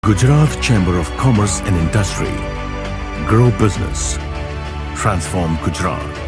Gujarat Chamber of Commerce and Industry. Grow business. Transform Gujarat.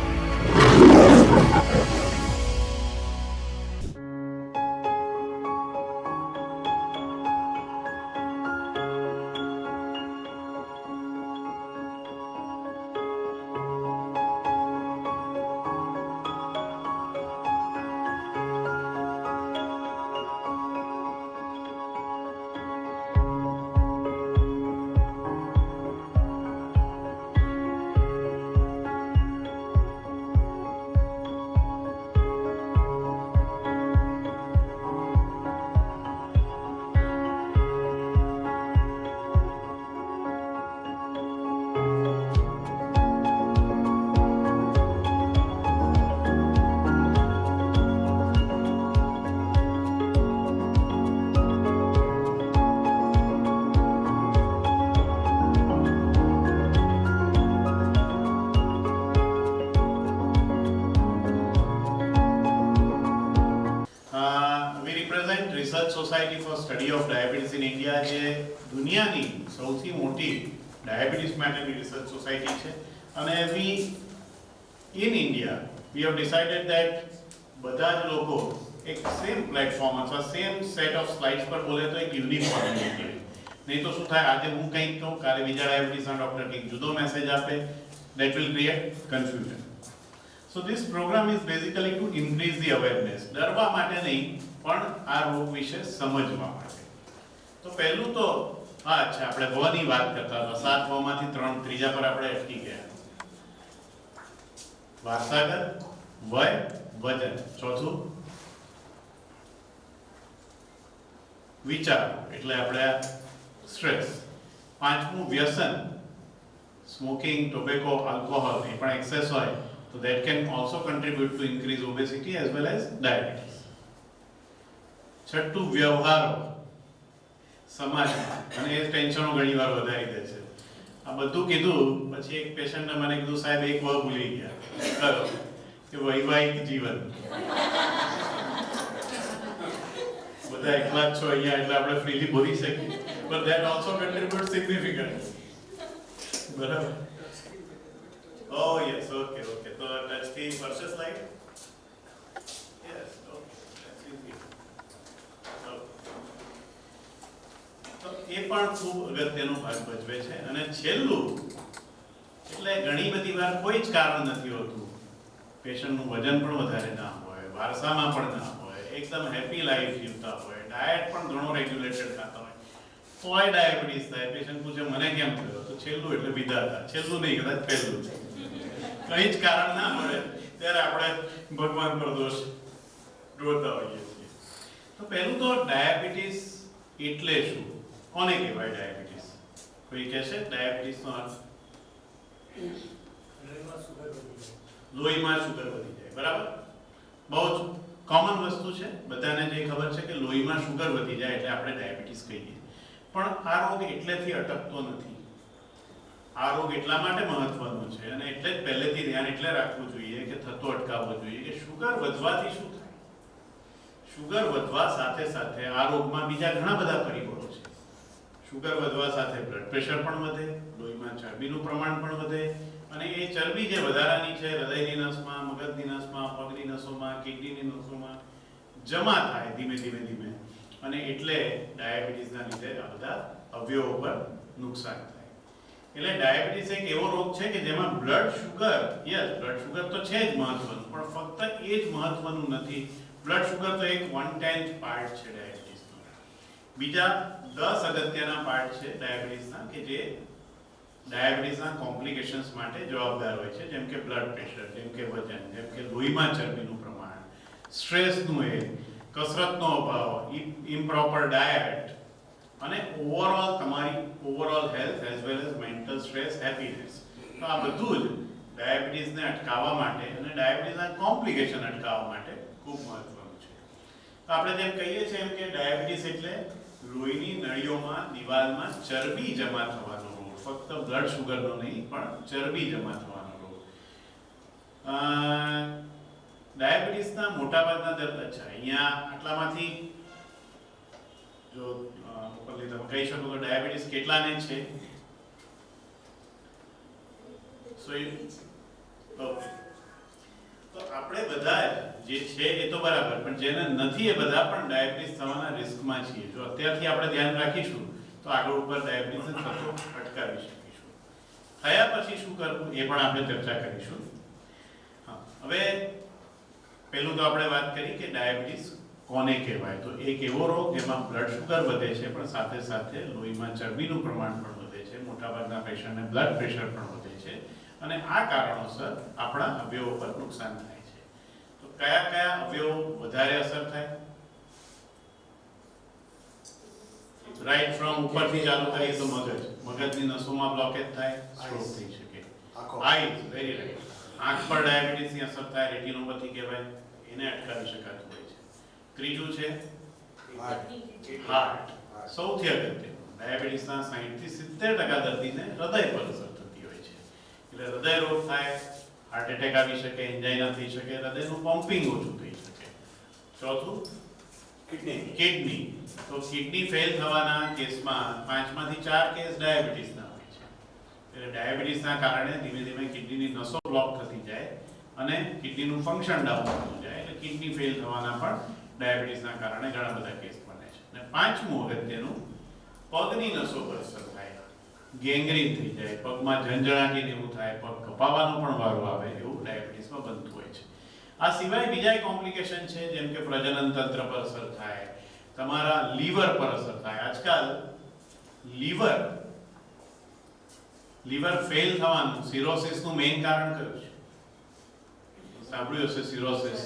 We represent Research Society for Study of Diabetes in India, જે દુનિયાની સૌથી મોટી diabetes માટેની research society છે. અને in India we have decided that બધા જ લોકો એક સેમ પ્લેટફોર્મ અથવા સેમ સેટ ઓફ સ્લાઇડ્સ પર બોલે તો એક યુનિક કોમ્યુનિટી. નહીં તો શું થાય, આજે હું કંઈક કહું, કાલે બીજા ડાયાબિટીસના ડોક્ટર કંઈક જુદો મેસેજ આપે, that will create confusion. So this program is basically to increase the awareness. ડરવા માટે નહીં, પણ આ રોગ વિશે સમજવા માટે. તો પહેલું તો અચ્છા, આપણે વની વાત કરતા હતા. 7 વમાંથી 3 ત્રીજા પર આપણે અટકી ગયા. વારસાગત, વય, વજન. ચોથું વિચાર, એટલે આપણે સ્ટ્રેસ. પાંચમું વ્યસન, સ્મોકિંગ, ટોબેકો, આલ્કોહોલ. એ પણ એક્સેસ હોય so that can also contribute to increase obesity as well as diabetes. છઠ્ઠું વ્યવહારો, સમાજમાં, અને એ ટેન્શનો ઘણીવાર વધારી દે છે. આ બધું કીધું પછી એક પેશન્ટને મને કીધું, સાહેબ એક વ ભૂલી ગયા, કે વૈવાહિક જીવન. બધા એકલા જ છો અહીંયા એટલે આપણે ફ્રીલી બોલી શકીએ, but that also contributes significantly. બરાબર? Oh yes, okay. So touch the first slide. Yes, okay. That's easy. તો એ પણ ખૂબ અગત્યનો ભાગ ભજવે છે. અને છેલ્લું, એટલે ઘણી બધી વાર કોઈ જ કારણ નથી હોતું. પેશન્ટનું વજન પણ વધારે ના હોય, વારસામાં પણ ના હોય, એકદમ હેપી લાઈફ જીવતા હોય, ડાયટ પણ ઘણો રેગ્યુલેટેડ ખાતા હોય, તોય ડાયાબિટીસ થાય. પેશન્ટ પૂછે મને કેમ થયો, તો છેલ્લું એટલે વિધાતા, છેલ્લું નહીં, કદાચ પહેલું છે. કઈ જ કારણ ના મળે ત્યારે આપણે ભગવાન પર દોષ ઢોળતા હોઈએ છીએ. તો પહેલું તો ડાયાબિટીસ એટલે શું, કોને કહેવાય ડાયાબિટીસ? કોઈ કહેશે ડાયાબિટીસનો અર્થ? લોહીમાં શુગર વધી જાય. બરાબર? બહુ જ કોમન વસ્તુ છે, બધાને જે ખબર છે કે લોહીમાં શુગર વધી જાય એટલે આપણે ડાયાબિટીસ કહીએ. પણ આ રોગ એટલેથી અટકતો નથી. આ રોગ એટલા માટે મહત્વનો છે અને એટલે જ પહેલેથી ધ્યાન એટલે રાખવું જોઈએ કે થતો અટકાવવો જોઈએ કે શુગર વધવાથી શું થાય. શુગર વધવા સાથે સાથે આ રોગમાં બીજા ઘણા બધા પરિબળો છે. શુગર વધવા સાથે બ્લડ પ્રેશર પણ વધે, લોહીમાં ચરબીનું પ્રમાણ પણ વધે, અને એ ચરબી જે વધારાની છે હૃદયની નસમાં, મગજની નસમાં, પગની નસોમાં, કિડનીની નસોમાં જમા થાય ધીમે ધીમે, અને એટલે ડાયાબિટીસના લીધે આ બધા અવયવો પર નુકસાન થાય. એટલે ડાયાબિટીસ એક એવો રોગ છે કે જેમાં બ્લડ શુગર, બ્લડ શુગર તો છે જ મહત્વનું, પણ ફક્ત એ જ મહત્વનું નથી. બ્લડ શુગર તો એક 1/10 પાર્ટ છે ડાયાબિટીસનો. બીજા 10 અગત્યના પાર્ટ છે ડાયાબિટીસના કે જે ડાયાબિટીસના કોમ્પ્લિકેશન્સ માટે જવાબદાર હોય છે, જેમ કે બ્લડ પ્રેશર, જેમ કે વજન, જેમ કે લોહીમાં ચરબીનું પ્રમાણ, સ્ટ્રેસનું કસરતનો અભાવ, ઇમ્પ્રોપર ડાયટ, અને તમારી overall health as well as mental stress, happiness. તો આ બધું જ ડાયાબિટીસને અટકાવવા માટે અને ડાયાબિટીસના કોમ્પ્લિકેશન અટકાવવા માટે ખૂબ મહત્વનું છે. તો આપણે જેમ કહીએ છીએ એમ કે ડાયાબિટીસ એટલે લોહીની નળીઓમાં, દિવાલમાં ચરબી જમા થવાનો રોગ. ફક્ત બ્લડ શુગરનો નહીં, પણ ચરબી જમા થવાનો રોગ. ડાયાબિટીસના મોટાભાગના દર્દ, અચ્છા, અહીંયા આટલામાંથી જો ઉપરથી તમે કહી શકો તો ડાયાબિટીસ કેટલાને છે? ઓકે, તો આપણે બધા જે છે એ તો બરાબર, પણ જેને નથી એ બધા પણ ડાયાબિટીસ થવાના રિસ્કમાં છીએ. જો અત્યારથી આપણે ધ્યાન રાખીશું તો આગળ ઉપર ડાયાબિટીસ થતો અટકાવી શકીશું. થયા પછી શું કરવું એ પણ આપણે ચર્ચા કરીશું. હા, હવે પહેલું તો આપણે વાત કરી કે ડાયાબિટીસ કોને કહેવાય. તો એક એવો રોગ જેમાં બ્લડ શુગર વધે છે પણ સાથે સાથે લોહીમાં ચરબીનું પ્રમાણ પણ વધે છે. મોટાભાગના પેશન્ટને બ્લડ પ્રેશર પણ વધે છે અને આ કારણોસર આપણા અવયવો પર નુકસાન થાય છે. તો કયા કયા અવયવો વધારે અસર થાય? રાઈટ ફ્રોમ ઉપરથી ચાલુ કરીએ તો મગજની નસોમાં બ્લોકેજ થાય, સ્ટ્રોક થઈ શકે. Eyes, very right. આંખ પર ડાયાબિટીસની અસર થાય, રેટિનોપેથી કહેવાય, એને અટકાવી શકાતું હોય છે. ત્રીજું છે હાર્ટ. સૌથી અગત્યનું, ડાયાબિટીસના 60 થી 70% દર્દીને હૃદય પર અસર થતી હોય છે. એટલે હૃદય રોગ થાય, હાર્ટ એટેક આવી શકે, એન્જાઇના થઈ શકે, હૃદયનું પમ્પિંગ ઓછું થઈ શકે. ચોથું કિડની. તો કિડની ફેલ થવાના કેસમાં 5 માંથી 4 કેસ ડાયાબિટીસના હોય છે. એટલે ડાયાબિટીસના કારણે ધીમે ધીમે કિડનીની નસો બ્લોક થતી જાય અને કિડનીનું ફંક્શન ડાઉન થતું જાય. એટલે કિડની ફેલ થવાના પણ ડાયાબિટીસના કારણે ઘણા બધા કેસ બને છે. અને પાંચમું અગત્યનું, પગની નસો પર અસર થાય, ગેંગ્રીન થઈ જાય, પગમાં ઝંઝણાટી જેવું થાય, પગ કપાવાનો પણ વારો આવે, એવું ડાયાબિટીસમાં બનતું હોય છે. આ સિવાય બીજા કોમ્પ્લિકેશન છે, જેમ કે પ્રજનન તંત્ર પર અસર થાય, તમારા લીવર પર અસર થાય. આજકાલ લીવર ફેલ થવાનું, સિરોસિસનું મેઇન કારણ કયું છે? સાંભળ્યું હશે સિરોસિસ.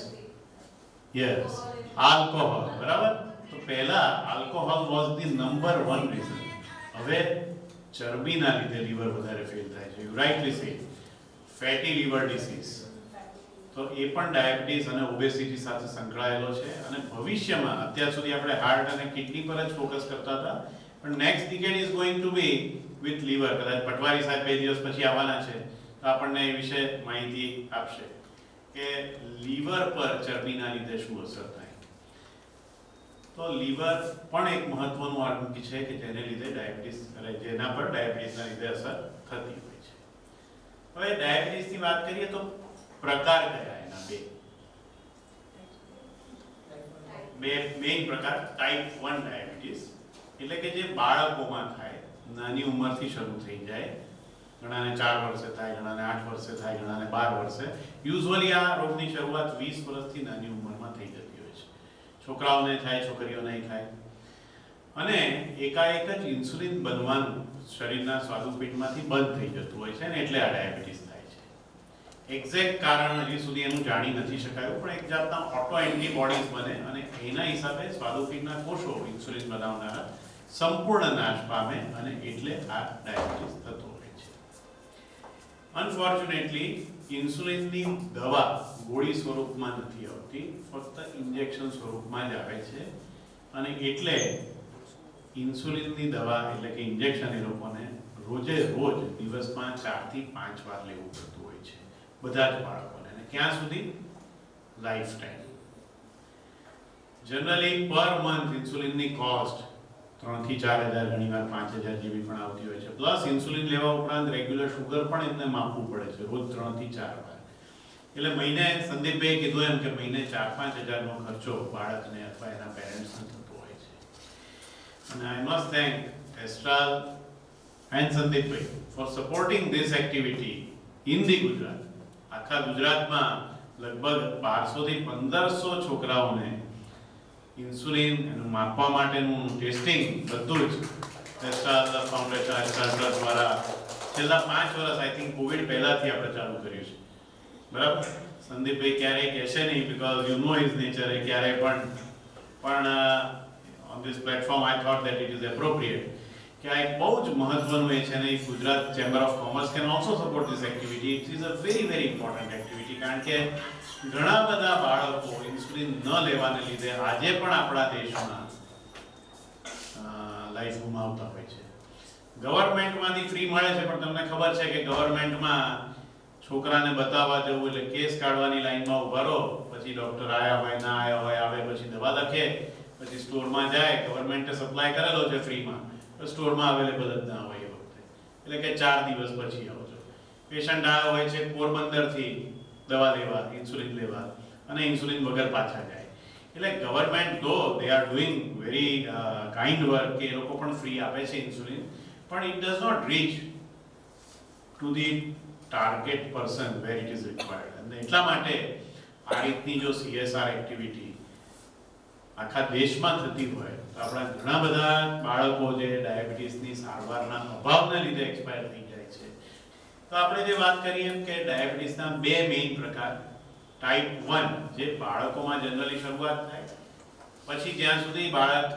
Yes, alcohol. બરાબર. તો પહેલા alcohol was the number 1 reason. હવે ચરબીના લીધે લીવર વધારે ફેલ થાય છે. યુ રાઇટલી સે, ફેટી લીવર ડિસીઝ. તો એ પણ ડાયાબિટીસ અને ઓબેસિટી સાથે સંકળાયેલો છે. અને ભવિષ્યમાં, અત્યાર સુધી આપણે હાર્ટ અને કિડની પર જ ફોકસ કરતા હતા, પણ next decade is going to be with liver. કદાચ પટવારી સાહેબ 2 દિવસ પછી આવવાના છે તો આપણને એ વિશે માહિતી આપશે કે લીવર પર ચરબીના લીધે શું અસર થાય. તો લીવર પણ એક મહત્વનું અંગ છે કે જેને લીધે ડાયાબિટીસ, જેના પર ડાયાબિટીસના લીધે અસર થતી હોય છે. હવે ડાયાબિટીસની વાત કરીએ તો પ્રકાર કયા એના? બે મેઇન પ્રકાર. ટાઈપ 1 ડાયાબિટીસ એટલે કે જે બાળકોમાં થાય, નાની ઉંમરથી શરૂ થઈ જાય. ઘણાને 4 વર્ષે થાય, ઘણાને 8 વર્ષે થાય, ઘણાને 12 વર્ષે. યુઝ્યુઅલી આ રોગની શરૂઆત 20 વર્ષથી નાની ઉંમરમાં થઈ જતી હોય છે. છોકરાઓને થાય, છોકરીઓને થાય. અને એકાએક જ ઇન્સ્યુલિન બનવાનું શરીરના સ્વાદુપિંડમાંથી બંધ થઈ જતું હોય છે ને, એટલે આ ડાયાબિટીસ થાય છે. એક્ઝેક્ટ કારણ હજી સુધી એનું જાણી નથી શકાયું, પણ એક જાતના ઓટો એન્ટીબોડીઝ બને અને એના હિસાબે સ્વાદુપિંડના કોષો ઇન્સ્યુલિન બનાવનારા સંપૂર્ણ નાશ પામે અને એટલે આ ડાયાબિટીસ થતો હોય છે. અનફોર્ચ્યુનેટલી ઇન્સ્યુલિનની દવા ગોળી સ્વરૂપમાં નથી આવતી, ફક્ત ઇન્જેક્શન સ્વરૂપમાં જ આવે છે. અને એટલે ઇન્સ્યુલિનની દવા એટલે કે ઇન્જેક્શન એ લોકોને રોજ દિવસમાં 4 થી 5 વાર લેવું પડતું હોય છે, બધા જ બાળકોને. અને ક્યાં સુધી? Life time. Generally per month ઇન્સ્યુલિનની કોસ્ટ 3 થી 4,000, ઘણીવાર 5,000 જેવી પણ આવતી હોય છે. પ્લસ ઇન્સ્યુલિન લેવા ઉપરાંત રેગ્યુલર શુગર પણ એમને માપવું પડે છે, રોજ 3 થી 4 વાર. એટલે મહિને, સંદીપભાઈ કીધું એમ કે મહિને 4-5 હજારનો ખર્ચો બાળકને અથવા એના પેરેન્ટ્સને થતો હોય છે. અને I must thank Astral and સંદીપભાઈ for supporting this activity in the Gujarat. આખા ગુજરાતમાં લગભગ 1200 થી 1500 છોકરાઓને ઇન્સ્યુલિન એનું માપવા માટેનું ટેસ્ટિંગ બધું જ એસ્ટ્રાલ ફાઉન્ડેશન, એસ્ટ્રાલ ટ્રસ્ટ દ્વારા છેલ્લા 5 વર્ષ, આઈ થિંક કોવિડ પહેલાથી આપણે ચાલુ કર્યું છે. બરાબર. સંદીપભાઈ ક્યારેય કહેશે નહીં, because you know his nature. એ ક્યારેય પણ on this platform I thought that it is appropriate કે આ એક બહુ જ મહત્વનું એ છે ને. Gujarat chamber of commerce can also support this activity. It is a very important activity, કારણ કે ઘણા બધા બાળકો ઇન્સ્યુલિન ન લેવાને લીધે આજે પણ આપણા દેશમાં લાઈફ ગુમાવતા હોય છે. ગવર્મેન્ટમાંથી ફ્રી મળે છે, પણ તમને ખબર છે કે ગવર્મેન્ટમાં છોકરાને બતાવવા જવું એટલે કેસ કાઢવાની લાઈનમાં ઉભા રહો, પછી ડોક્ટર આયા હોય ના આયા હોય, આવે પછી દવા લખે, પછી સ્ટોરમાં જાય, ગવર્મેન્ટે સપ્લાય કરેલો છે ફ્રીમાં, તો સ્ટોરમાં અવેલેબલ જ ના હોય એ વખતે, એટલે કે 4 દિવસ પછી આવજો. પેશન્ટ આવ્યો હોય છે પોરબંદરથી દવા લેવા, ઇન્સ્યુલિન લેવા, અને ઇન્સ્યુલિન વગર પાછા જાય. એટલે government though they are doing very kind work, કે એ લોકો પણ ફ્રી આપે છે ઇન્સ્યુલિન, પણ it does not reach to the target person where it is required. અને એટલા માટે આ રીતની જો CSR એક્ટિવિટી આખા દેશમાં થતી હોય તો આપણા ઘણા બધા બાળકો જે ડાયાબિટીસની સારવારના અભાવને લીધે એક્સપાયર થઈ જાય છે. તો આપણે જે વાત કરીએ કે ડાયાબિટીસના 2 મેઇન પ્રકાર, ટાઈપ 1 જે બાળકોમાં જનરલી શરૂઆત થાય, પછી જ્યાં સુધી બાળક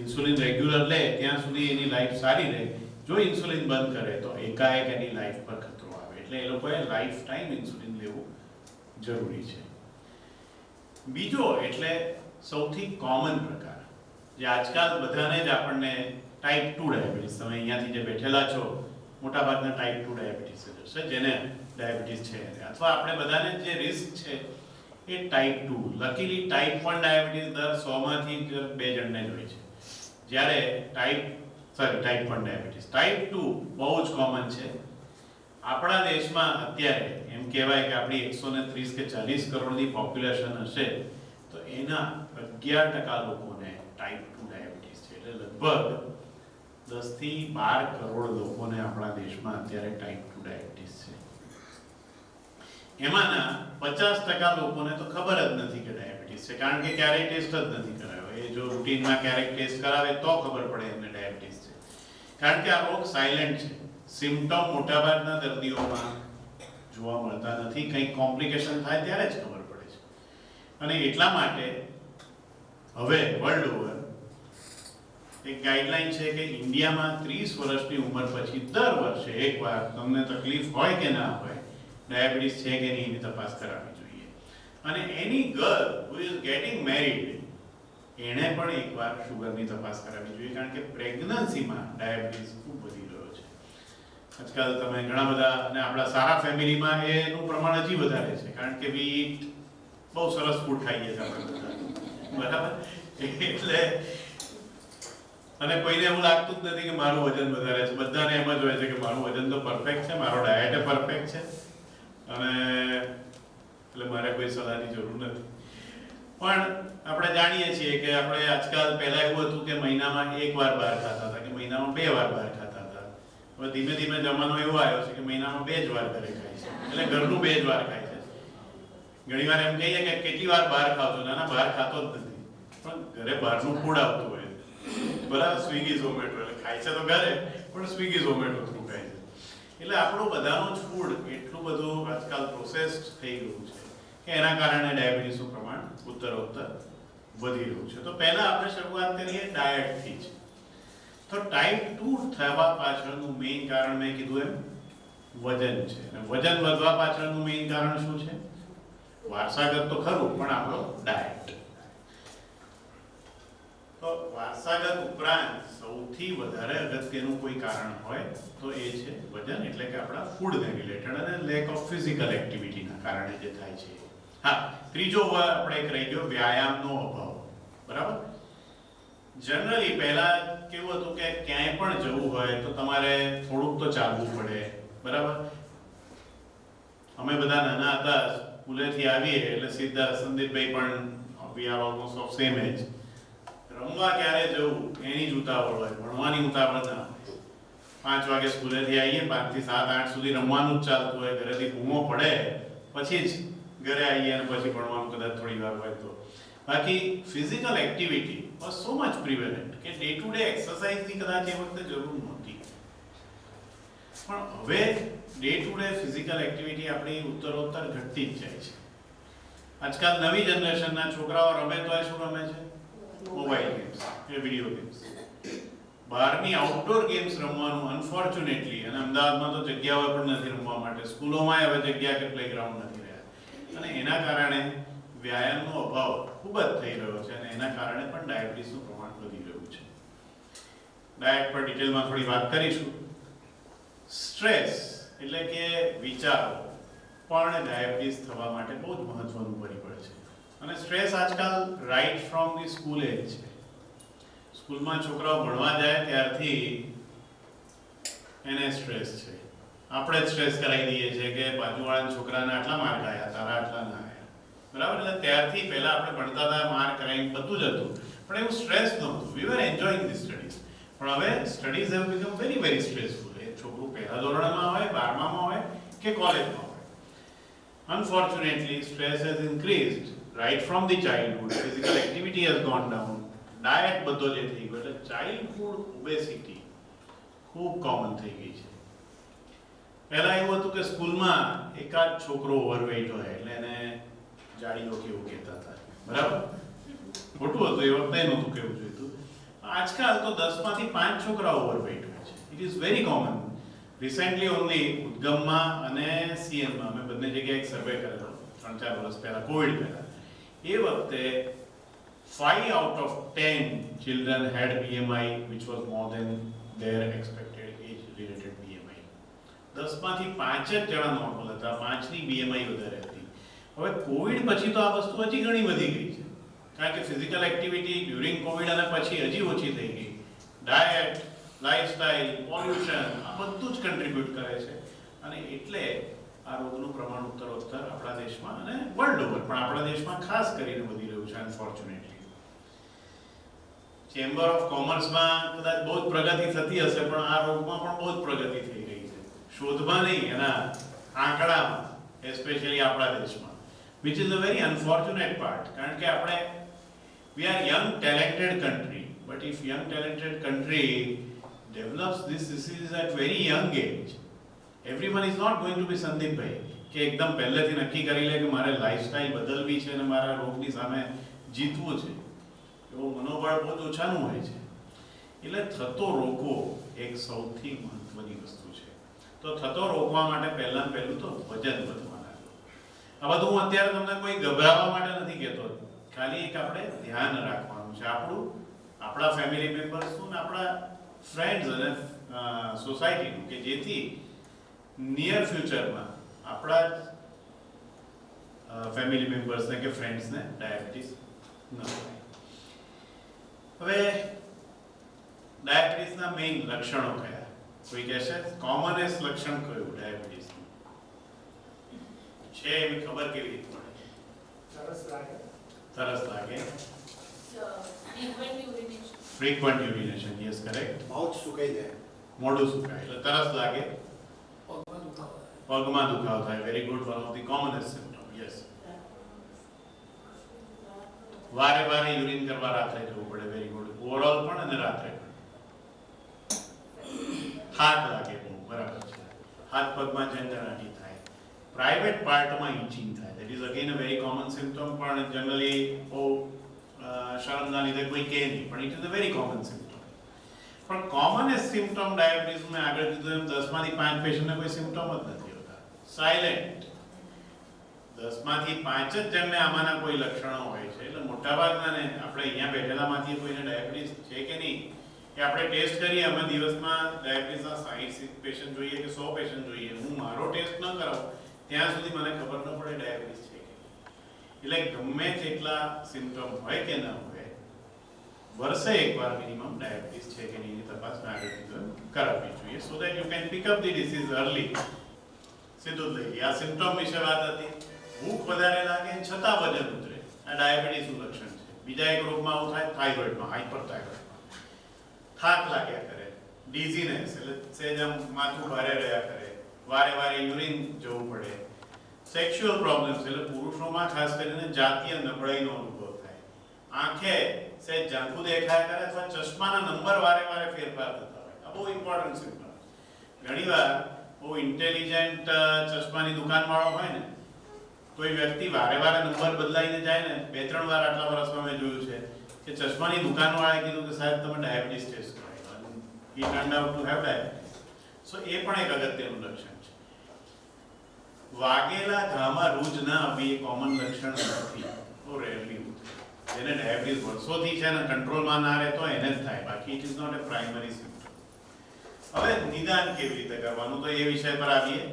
ઇન્સ્યુલિન રેગ્યુલર લે ત્યાં સુધી એની લાઈફ સારી રહે. જો ઇન્સ્યુલિન બંધ કરે તો એકાએક એની લાઈફ પર ખતરો આવે, એટલે એ લોકોએ લાઈફ ટાઈમ ઇન્સ્યુલિન લેવું જરૂરી છે. બીજો એટલે સૌથી કોમન પ્રકાર, જે આજકાલ બધાને જ આપણને ટાઈપ 2 ડાયાબિટીસ, તમે અહીંયાથી જે બેઠેલા છો મોટાભાગના ટાઈપ 2 ડાયાબિટીસ જ હશે, જેને ડાયાબિટીસ છે, અથવા આપણે બધાને જે રિસ્ક છે એ ટાઈપ 2. લકીલી ટાઈપ 1 ડાયાબિટીસ દર 100 માંથી 2 જણને જ હોય છે, જ્યારે ટાઈપ 1 ડાયાબિટીસ ટાઈપ 2 બહુ જ કોમન છે. આપણા દેશમાં અત્યારે એમ કહેવાય કે આપણી 130 કે 40 કરોડની પોપ્યુલેશન હશે, તો એના 11% લોકોને ટાઈપ 2 ડાયાબિટીસ છે. એટલે લગભગ 10 થી 12 કરોડ લોકોને આપણા દેશમાં અત્યારે ટાઈપ 2 ડાયાબિટીસ છે. એમાંના 50% લોકોને તો ખબર જ નથી કે ડાયાબિટીસ છે, કારણ કે ક્યારેય ટેસ્ટ જ નથી કરાયો. એ જો રૂટીનમાં ક્યારેક ટેસ્ટ કરાવે તો ખબર પડે એમને ડાયાબિટીસ છે, કારણ કે આ રોગ સાયલેન્ટ છે. સિમ્પટમ મોટાભાગના દર્દીઓમાં જોવા મળતા નથી, કંઈક કોમ્પ્લિકેશન થાય ત્યારે જ ખબર પડે છે. અને એટલા માટે હવે વર્લ્ડ ઓવર એક ગાઈડલાઈન છે કે ઇન્ડિયામાં 30 વર્ષની ઉંમર પછી દર વર્ષે એકવાર તમને તકલીફ હોય કે ના હોય, ડાયાબિટીસ છે કે નહીં એની તપાસ કરાવવી જોઈએ. અને એની girl who is getting married, એણે પણ એકવાર શુગરની તપાસ કરાવવી જોઈએ, કારણ કે પ્રેગ્નન્સીમાં ડાયાબિટીસ ખૂબ વધી રહ્યો છે આજકાલ. તમે ઘણા બધા, અને આપણા સારા ફેમિલીમાં એનું પ્રમાણ હજી વધારે છે, કારણ કે વી ઈટ બહુ સરસ ફૂડ ખાઈએ છીએ આપણે બધા, બરાબર? એટલે અને કોઈને એવું લાગતું જ નથી કે મારું વજન વધારે છે. બધાને એમ જ હોય છે કે મારું વજન તો પરફેક્ટ છે, મારો ડાયટ પરફેક્ટ છે, અને એટલે મારે કોઈ સલાહની જરૂર નથી. પણ આપણે જાણીએ છીએ કે આપણે આજકાલ પહેલા એવું હતું કે મહિનામાં 1 વાર બહાર ખાતા હતા, કે મહિનામાં 2 વાર બહાર ખાતા હતા. હવે ધીમે ધીમે જમાનો એવો આવ્યો છે કે મહિનામાં 2 જ વાર ઘરે ખાય છે, એટલે ઘરનું 2 જ વાર ખાય છે. ઘણી વાર એમ કહીએ કે કેટલી વાર બહાર ખાવ છો? ના, બહાર ખાતો જ નથી, પણ ઘરે બહારનું ફૂડ આવતું હોય, બરાબર? સ્વિગી ઝોમેટો, એટલે ખાય છે તો ઘરે, પણ સ્વિગી ઝોમેટો થ્રુ ખાય છે. એટલે આપણું બધાનું જ ફૂડ એટલું બધું આજકાલ પ્રોસેસ્ડ થઈ ગયું છે કે એના કારણે ડાયાબિટીસનું પ્રમાણ ઉત્તરોત્તર વધી રહ્યું છે. તો પહેલા આપણે શરૂઆત કરીએ ડાયટથી જ. તો ટાઈપ 2 થવા પાછળનું મેઇન કારણ મેં કીધું એમ વજન છે. અને વજન વધવા પાછળનું મેઇન કારણ શું છે? વારસાગત તો ખરું, પણ આપણો ડાયટ. તો વારસાગત ઉપરાંત સૌથી વધારે અગત્યનું કોઈ કારણ હોય તો એ છે વજન, એટલે કે આપણા ફૂડને રિલેટેડ અને લેક ઓફ ફિઝિકલ એક્ટિવિટીના કારણે જે થાય છે. હા, ત્રીજો આપણે એક રહી ગયો વ્યાયામનો અભાવ, બરાબર? જનરલી પહેલા કેવું હતું કે ક્યાંય પણ જવું હોય તો તમારે થોડુંક તો ચાલવું પડે, બરાબર? અમે બધા નાના હતા, સ્કૂલેથી આવીએ એટલે સીધા સંદીપભાઈ પણ we are almost of same age. રમવા ક્યારે જવું એની જ ઉતાવળ હોય, ભણવાની ઉતાવળ ના હોય. 5 વાગે સ્કૂલેથી આવીએ, 5 થી 7, 8 સુધી રમવાનું જ ચાલતું હોય. ઘરેથી બૂમો પડે પછી જ ઘરે આવીએ, અને પછી ભણવાનું કદાચ થોડી વાર હોય તો. બાકી physical activity was so much prevalent કે ડે ટુ ડે એક્સરસાઇઝની કદાચ એ વખતે જરૂર નહોતી. પણ હવે day to day physical activity આપણી ઉત્તરોત્તર ઘટતી જ જાય છે. આજકાલ નવી જનરેશનના છોકરાઓ રમે તો શું રમે છે? મોબાઈલ ગેમ્સ, એ વિડીયો ગેમ્સ. બહારની આઉટડોર ગેમ્સ રમવાનું અનફોર્ચ્યુનેટલી, અને અમદાવાદમાં તો જગ્યાઓ પણ નથી રમવા માટે, સ્કૂલોમાં હવે જગ્યા કે પ્લેગ્રાઉન્ડ નથી રહ્યા, અને એના કારણે વ્યાયામનો અભાવ ખૂબ જ થઈ રહ્યો છે, અને એના કારણે પણ ડાયાબિટીસનું પ્રમાણ વધી રહ્યું છે. ડાયટ પર ડિટેલમાં થોડી વાત કરીશું. સ્ટ્રેસ એટલે કે વિચારો પણ ડાયાબિટીસ થવા માટે બહુ જ મહત્વનું પરિબળ છે. અને સ્ટ્રેસ આજકાલ રાઈટ ફ્રોમ ધી સ્કૂલ એજ છે. સ્કૂલમાં છોકરાઓ ભણવા જાય ત્યારથી એને સ્ટ્રેસ છે. આપણે જ સ્ટ્રેસ કરાવી દઈએ છીએ કે બાજુવાળાના છોકરાને આટલા માર્ક આવ્યા, તારા આટલા ના આવ્યા, બરાબર. એટલે ત્યારથી પહેલા આપણે ભણતા હતા, માર્ક કરાવી બધું જ હતું, પણ એવું સ્ટ્રેસ નહોતું. We were enjoying the studies. પણ હવે studies have become very very stressful. એ છોકરું પહેલા ધોરણમાં હોય, 12માં હોય કે કોલેજમાં હોય. Unfortunately, stress has increased right from the childhood. Physical activity has gone down. Diet બધો જે થઈ ગયો એટલે ચાઇલ્ડહુડ ઓબેસિટી ખૂબ કોમન થઈ ગઈ છે. પહેલા એવું હતું કે સ્કૂલમાં એકાદ છોકરો ઓવરવેઇટ હોય એટલે એને જાડીઓ કેવું કહેતા હતા, બરાબર. ખોટું હતું, એ વખતે નહોતું કેવું જોઈતું. આજકાલ તો 10માંથી 5 છોકરા ઓવરવેઇટ હોય છે. It is very common. Recently only ઉદ્ગમમાં અને સીએમમાં અમે બંને જગ્યાએ એક સર્વે કરેલો 3-4 વર્ષ પહેલા, કોવિડ પહેલા. એ વખતે 5 out of 10 children had BMI which was more than their expected age related BMI. 10માંથી 5 જ જણા નોર્મલ હતા, 5ની BMI વધારે હતી. હવે કોવિડ પછી તો આ વસ્તુ હજી ઘણી વધી ગઈ છે, કારણ કે ફિઝિકલ એક્ટિવિટી ડ્યુરિંગ કોવિડ અને પછી હજી ઓછી થઈ ગઈ. ડાયટ, લાઇફસ્ટાઇલ, પોલ્યુશન આ બધું જ કન્ટ્રીબ્યુટ કરે છે અને એટલે આ રોગનું પ્રમાણ ઉત્તરોત્તર આપણા દેશમાં અને વર્લ્ડ ઓવર પણ આપણા દેશમાં ખાસ કરીને વધી રહ્યું છે. અનફોર્ચ્યુનેટલી ચેમ્બર ઓફ કોમર્સમાં કદાચ બહુ જ પ્રગતિ થતી હશે, પણ આ રોગમાં પણ બહુ જ પ્રગતિ થઈ ગઈ છે. શોધમાં નહીં, એના આંકડામાં, એસ્પેશિયલી આપણા દેશમાં, which is a very unfortunate part. કારણ કે આપણે we are young talented country, but if young talented country develops this disease at very young age, everyone is not going to be Sandeep bhai કે એકદમ પહેલેથી નક્કી કરી લે કે મારે લાઈફસ્ટાઈલ બદલવી છે અને મારા રોગની સામે જીતવું છે. એવો મનોબળ બહુ જ ઓછાનું હોય છે. એટલે થતો રોકવો એક સૌથી મહત્વની વસ્તુ છે. તો થતો રોકવા માટે પહેલું તો વજન વધવાના. આ બધું હું અત્યારે તમને કોઈ ગભરાવા માટે નથી કહેતો, ખાલી એક આપણે ધ્યાન રાખવાનું છે આપણું, આપણા ફેમિલી મેમ્બર્સનું ને આપણા ફ્રેન્ડ્સ અને સોસાયટીનું, કે જેથી નિયર ફ્યુચરમાં આપણા ફેમિલી મેમ્બર્સને કે ફ્રેન્ડ્સને ડાયાબિટીસ ન થાય. હવે ડાયાબિટીસના મેઇન લક્ષણો કયા? કોઈ કહેશે કોમનેસ્ટ લક્ષણ કયું ડાયાબિટીસનું છે? એવી ખબર કેવી રીતે પડે? તરસ લાગે. Frequent urination, yes, correct. Mouth સુકાઈ જાય, મોઢું સુકાય એટલે તરસ લાગે. પગમાં દુખાવો થાય. Very good, one of the commonest symptom, yes. વારે વારે યુરિન કરવા રાત્રે જવું પડે. વેરી ગુડ, ઓવરઓલ પણ અને રાત્રે પણ. થાક લાગે બહુ, બરાબર છે. હાથ પગમાં ઝંઝણાટી થાય. પ્રાઇવેટ પાર્ટમાં ઇચિંગ થાય. That is again a very common symptom, પણ જનરલી બહુ શરમના લીધે કોઈ કહે નહીં, પણ it is a very common symptom. પણ કોમનેસ્ટ સિમ્પટમ ડાયાબિટીસ મેં આગળ કીધું એમ 10માંથી 5 પેશન્ટને કોઈ સિમ્પટમ જ નથી હોતા. સાયલેન્ટ. 10માંથી 5 જ જણને આમાંના કોઈ લક્ષણો હોય છે. એટલે મોટાભાગનાને આપણે અહીંયા બેઠેલામાંથી કોઈને ડાયાબિટીસ છે કે નહીં એ આપણે ટેસ્ટ કરીએ. અમે દિવસમાં ડાયાબિટીસના 60 પેશન્ટ જોઈએ કે 100 પેશન્ટ જોઈએ, હું મારો ટેસ્ટ ન કરાવું ત્યાં સુધી મને ખબર ન પડે ડાયાબિટીસ છે. એટલે ગમે તેટલા સિમ્પટમ હોય કે ન હોય, વર્ષે એકવાર મિનિમમ ડાયાબિટીસ છે કે નહીં તપાસ આગળ કરાવવી જોઈએ, so that you can pick up the disease early. સીધું જ લઈ આ સિમ્પટમ વિશે વાત હતી. ભૂખ વધારે લાગે છતાં વજન ઉતરે, આ ડાયાબિટીસનું લક્ષણ છે. બીજા એક રોગમાં આવું થાય, થાઇરોઇડમાં, હાઇપરથાઇરોઇડમાં. થાક લાગ્યા કરે, ડીઝીનેસ એટલે સહેજ આમ માથું ભારે રહ્યા કરે, વારે વારે યુરિન જવું પડે. સેક્સ્યુઅલ પ્રોબ્લેમ્સ એટલે પુરુષોમાં ખાસ કરીને જાતીય નબળાઈનો અનુભવ થાય. આંખે સહેજ ઝાંખું દેખાયા કરે અથવા ચશ્માના નંબર વારે વારે ફેરફાર થતા હોય. આ બહુ ઇમ્પોર્ટન્ટ સિમ્પટમ. ઘણીવાર બહુ ઇન્ટેલિજન્ટ ચશ્માની દુકાનવાળો હોય ને, કોઈ વ્યક્તિ વારે વારે નંબર બદલાઈને જાય ને, 2-3 વાર આટલા વર્ષમાં મેં જોયું છે કે ચશ્માની દુકાનવાળાએ કીધું કે સાહેબ તમે ડાયાબિટીસ ટેસ્ટ કરાવો. He turned out to have diabetes. So એ પણ એક અગત્યનું લક્ષણ છે. વાગેલા ઘામાં રૂજ ના આવી એ કોમન લક્ષણ નથી, બહુ રેરલી એવું થાય. જેને ડાયાબિટીસ વર્ષોથી છે ને કંટ્રોલમાં ના રહે તો એને જ થાય, બાકી it is not a primary symptom. હવે નિદાન કેવી રીતે કરવાનું, તો એ વિષય પર આવીએ.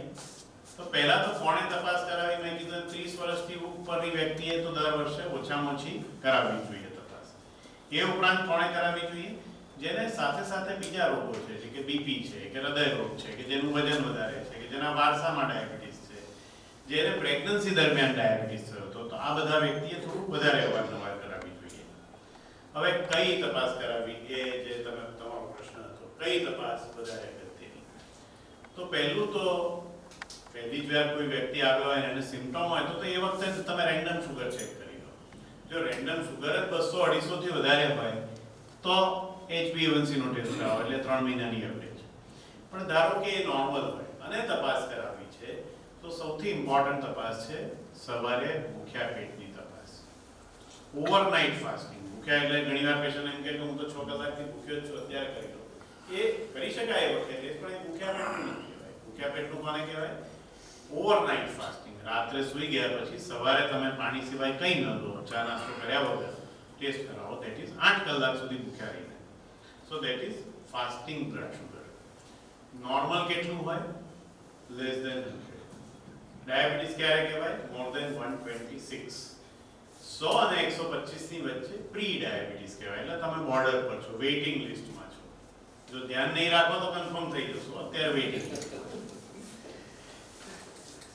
તો પહેલા તો કોણે તપાસ કરાવી? મેં કીધું 30 વર્ષથી ઉપરની વ્યક્તિએ તો દર વર્ષે ઓછામાં ઓછી કરાવવી જોઈએ તપાસ. એ ઉપરાંત કોણે કરાવવી જોઈએ? જેને સાથે સાથે બીજા રોગો છે, જે કે બીપી છે, કે હૃદય રોગ છે, કે જેનું વજન વધારે છે, કે જેના વારસામાં ડાયાબિટીસ છે, જેને પ્રેગ્નન્સી દરમિયાન ડાયાબિટીસ થયો હતો, તો આ બધા વ્યક્તિએ થોડું વધારે અવારનવાર કરાવવી જોઈએ. હવે કઈ તપાસ કરાવવી એ જે તમારો પ્રશ્ન હતો, કઈ તપાસ વધારે અગત્યની? તો પહેલું તો પહેલી જ વાર કોઈ વ્યક્તિ આવ્યો હોય અને એને સિમ્પટમ હોય તો એ વખતે તમે રેન્ડમ શુગર ચેક કરી લો. જો રેન્ડમ શુગર જ 200-250 થી વધારે હોય તો HbA1c નો ટેસ્ટ કરાવો, એટલે 3 મહિનાની એવરેજ. પણ ધારો કે એ નોર્મલ હોય અને તપાસ કરાવવી છે તો સૌથી ઇમ્પોર્ટન્ટ તપાસ છે સવારે ભૂખ્યા પેટની તપાસ. Overnight fasting. ભૂખ્યા એટલે ઘણીવાર પેશન્ટ એમ કહે કે હું તો 6 કલાકથી ભૂખ્યો છું, અત્યારે કરી લો. એ કરી શકાય એ વખતે, પણ એ ભૂખ્યા પેટનું નથી કહેવાય. ભૂખ્યા પેટનું કોને કહેવાય? Overnight fasting. રાત્રે સૂઈ ગયા પછી સવારે તમે પાણી સિવાય કંઈ ન લો, ચા નાસ્તો કર્યા વગર ટેસ્ટ કરાવો, ધેટ ઇઝ 8 કલાક સુધી ભૂખ્યા રહીને. So that is fasting blood sugar. Normal કેટલું હોય? Less than 100. ડાયાબિટીસ ક્યારે કહેવાય? More than 126. 100 અને 125 ની વચ્ચે પ્રી ડાયાબિટીસ કહેવાય, એટલે તમે બોર્ડર પર છો, વેઇટિંગ લિસ્ટમાં છો. જો ધ્યાન નહીં રાખો તો કન્ફર્મ થઈ જશો, અત્યારે વેઇટિંગ લિસ્ટ.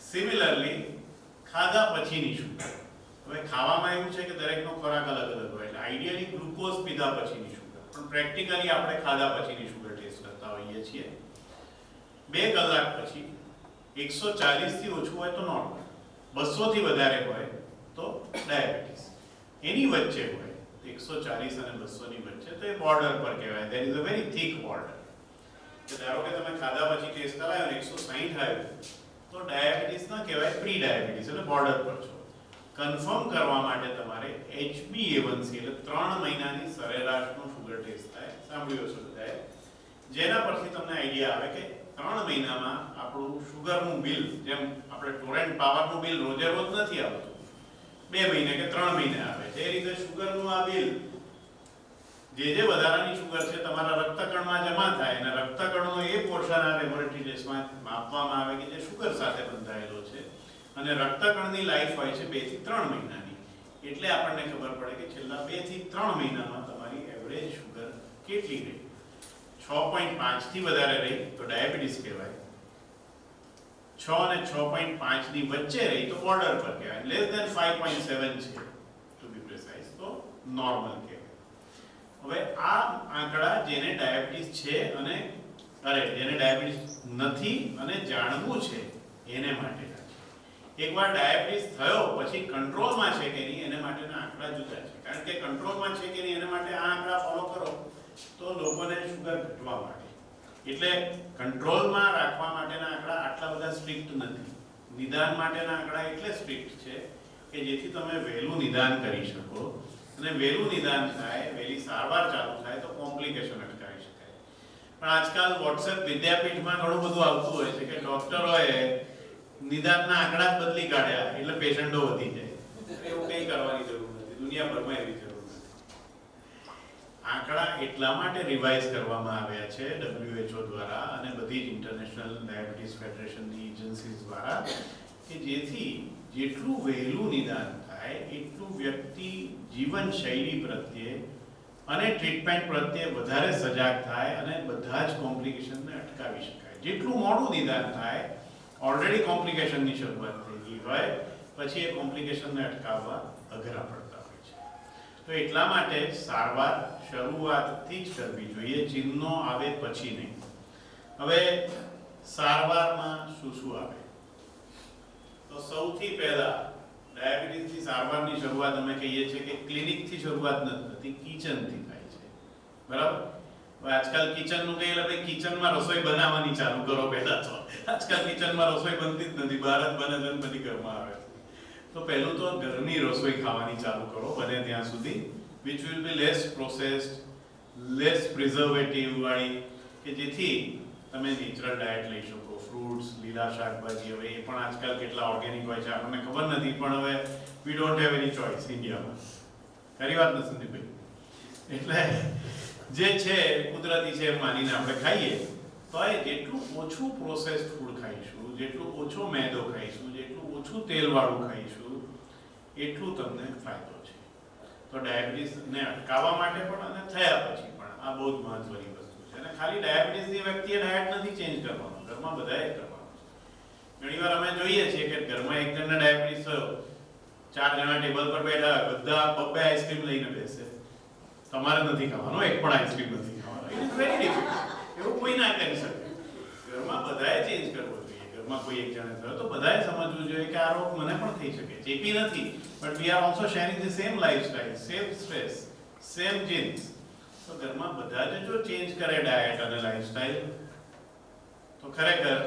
સિમિલરલી ખાધા પછીની શુગર. હવે ખાવામાં એવું છે કે દરેકનો ખોરાક અલગ અલગ હોય, એટલે આઈડિયલી ગ્લુકોઝ પીધા પછીની શુગર, પણ પ્રેક્ટિકલી આપણે ખાધા પછીની શુગર ટેસ્ટ કરતા હોઈએ છીએ. 2 કલાક પછી 140 થી ઓછું હોય તો નોર્મલ, 200 થી વધારે હોય તો ડાયાબિટીસ, એની વચ્ચે હોય 140 અને 200 ની વચ્ચે તો એ બોર્ડર પર કહેવાય. There is a very thick border. તો ધારો કે તમે ખાધા પછી ટેસ્ટ કરાયો અને 160 આવ્યું તો ડાયાબિટીસ ના કહેવાય, પ્રી ડાયાબિટીસ, એટલે બોર્ડર પર છો. કન્ફર્મ કરવા માટે તમારે HbA1c એટલે 3 મહિનાની સરેરાશનો શુગર ટેસ્ટ થાય. સાંભળ્યો છો બધાએ? જેના પરથી તમને આઈડિયા આવે કે 3 મહિનામાં આપણું શુગરનું બિલ, જેમ આપણે ટોરેન્ટ પાવરનું બિલ રોજે રોજ નથી આવતું, 2 મહિને કે 3 મહિને આવે છે, એ રીતે શુગરનું આ બિલ જે વધારાની શુગર છે તમારા રક્તકણમાં જમા થાય અને રક્તકણનો એ પોર્શન આ લેબોરેટરી ટેસ્ટમાં માપવામાં આવે કે જે શુગર સાથે બંધાયેલો છે, અને રક્તકણની લાઈફ હોય છે 2 થી 3 મહિનાની. એટલે આપણને ખબર પડે કે છેલ્લા 2 થી 3 મહિનામાં તમારી એવરેજ શુગર કેટલી રહી. 6.5 થી વધારે રહી તો ડાયાબિટીસ કહેવાય, 6 અને 6.5 ની વચ્ચે રહી તો બોર્ડર પર કહેવાય, લેસ ધેન 5.7 છે ટુ બી પ્રિસાઇઝ તો નોર્મલ કહેવાય. હવે આ આંકડા જેને ડાયાબિટીસ છે અને જેને ડાયાબિટીસ નથી અને જાણવું છે એને માટે. એકવાર ડાયાબિટીસ થયો પછી કંટ્રોલમાં છે કે નહીં એને માટેના આંકડા જુદા છે, કારણ કે કંટ્રોલમાં છે કે નહીં એના માટે આ આંકડા ફોલો કરો તો લોકોને શુગર ઘટવા માટે. એટલે કંટ્રોલમાં રાખવા માટેના આંકડા આટલા બધા સ્ટ્રિક્ટ નથી. નિદાન માટેના આંકડા એટલે સ્ટ્રિક્ટ છે કે જેથી તમે વહેલું નિદાન કરી શકો, અને વહેલું નિદાન થાય, વહેલી સારવાર ચાલુ થાય તો કોમ્પ્લિકેશન અટકાવી શકાય. પણ આજકાલ વોટ્સએપ વિદ્યાપીઠમાં ઘણું બધું આવતું હોય છે કે ડોક્ટરોએ નિદાનના આંકડા જ બદલી કાઢ્યા એટલે પેશન્ટો વધી જાય. એવું કંઈ કરવાની જરૂર નથી, દુનિયાભરમાં એવી જરૂર નથી. આંકડા એટલા માટે રિવાઇઝ કરવામાં આવ્યા છે WHO દ્વારા અને બધી જ ઇન્ટરનેશનલ ડાયાબિટીસ ફેડરેશનની એજન્સીઝ દ્વારા કે જેથી જેટલું વહેલું નિદાન થાય એટલું વ્યક્તિ જીવનશૈલી પ્રત્યે અને ટ્રીટમેન્ટ પ્રત્યે વધારે સજાગ થાય અને બધા જ કોમ્પ્લિકેશનને અટકાવી શકાય. જેટલું મોડું નિદાન થાય, ઓલરેડી કોમ્પ્લિકેશનની શરૂઆત થઈ ગઈ હોય, પછી એ કોમ્પ્લિકેશનને અટકાવવા અઘરા પડતા હોય છે. તો એટલા માટે સારવાર શરૂઆતથી જ કરવી જોઈએ, ચિહ્નો આવે પછી નહીં. હવે સારવારમાં શું આવે? તો સૌથી પહેલા ડાયાબિટીસની સારવારની શરૂઆત અમે કહીએ છીએ કે ક્લિનિકથી શરૂઆત નથી થતી, કિચનથી થાય છે. બરાબર? આજકાલ કિચનનું કહીએ એટલે ભાઈ કિચનમાં રસોઈ બનાવવાની ચાલુ કરો પહેલા તો. આજકાલ કિચનમાં રસોઈ બનતી જ નથી, બહાર જ બને છે બધી ઘરમાં આવે છે. તો પહેલું તો ઘરની રસોઈ ખાવાની ચાલુ કરો બને ત્યાં સુધી, which will be less processed, less preservative વાળી, કે જેથી તમે નેચરલ ડાયટ લઈ શકો. ફ્રૂટ્સ, લીલા શાકભાજી, હવે એ પણ આજકાલ કેટલા ઓર્ગેનિક હોય છે આપણને ખબર નથી, પણ હવે we don't have any choice ઇન્ડિયામાં. ખરી વાત નથી સંદીપભાઈ? એટલે જે છે કુદરતી છે માનીને આપણે ખાઈએ તો એ જેટલું ઓછું પ્રોસેસ્ડ ફૂડ ખાઈશું, જેટલું ઓછો મેદો ખાઈશું, જેટલું ઓછું તેલવાળું ખાઈશું, એટલું તમને ફાયદો છે. તો ડાયાબિટીસને અટકાવવા માટે પણ અને થયા પછી પણ આ બહુ જ મહત્વની વસ્તુ છે. અને ખાલી ડાયાબિટીસની વ્યક્તિએ ડાયટ નથી ચેન્જ કરવાનું, ઘરમાં બધાએ કરવાનું છે. ઘણીવાર અમે જોઈએ છીએ કે ઘરમાં એક જણને ડાયાબિટીસ થયો, 4 જણા ટેબલ પર બેઠા, બધા બબ્બે આઈસ્ક્રીમ લઈને બેસે, તમારે નથી ખાવાનો, એક પણ આઈસ્ક્રીમ નથી ખાવાનો. It is very difficult. એવું કોઈ ના કરી શકે. ઘરમાં બધાએ ચેન્જ કરવો જોઈએ. ઘરમાં કોઈ એક જણે થયો તો બધાએ સમજવું જોઈએ કે આ રોગ મને પણ થઈ શકે, ચેપી નથી, but we are also sharing the same lifestyle, same stress, same genes. તો ઘરમાં બધા જ જો ચેન્જ કરે ડાયટ અને લાઈફસ્ટાઈલ, તો ખરેખર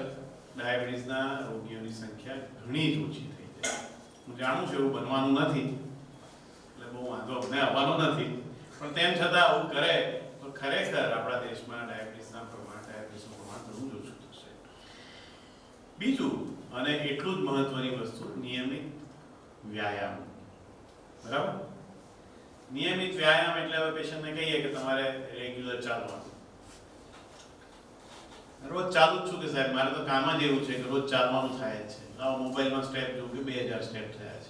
ડાયાબિટીસના રોગીઓની સંખ્યા ઘણી જ ઓછી થઈ જાય. હું જાણું છું એવું બનવાનું નથી, એટલે બહુ વાંધો અમને આવવાનો નથી, પણ તેમ છતાં આવું કરે તો ખરેખર આપણા દેશમાં ડાયાબિટીસનું પ્રમાણ ઘણું જ ઓછું થશે. બીજું અને એટલું જ મહત્વની વસ્તુ, નિયમિત વ્યાયામ. બરાબર? નિયમિત વ્યાયામ એટલે હવે પેશન્ટને કહીએ કે તમારે રેગ્યુલર ચાલવાનું. રોજ ચાલુ જ છું કે સાહેબ મારે તો કામ જ એવું છે કે રોજ ચાલવાનું થાય જ છે. લાવો મોબાઈલમાં સ્ટેપ જોઉં કે 2000 સ્ટેપ થયા છે.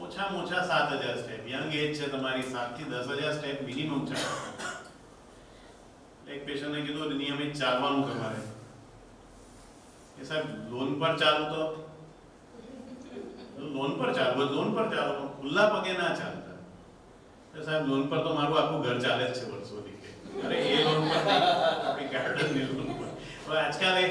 ઓછામાં ઓછા 7000 સ્ટેપ. યંગ એજ છે તમારી, 7 થી 10000 સ્ટેપ મિનિમમ ચાલો. એક પેશન્ટને કીધું નિયમિત ચાલવાનું તમારે. એ સાહેબ લોન પર ચાલુ તો લોન પર ચાલુ, લોન પર ચાલો, ખુલ્લા પગે ના ચાલતા. સાહેબ લોન પર તો મારું આખું ઘર ચાલે જ છે વર્ષોથી. અરે એ લોન પર આપણી ગાર્ડનની લોન પર. હવે આજકાલ એ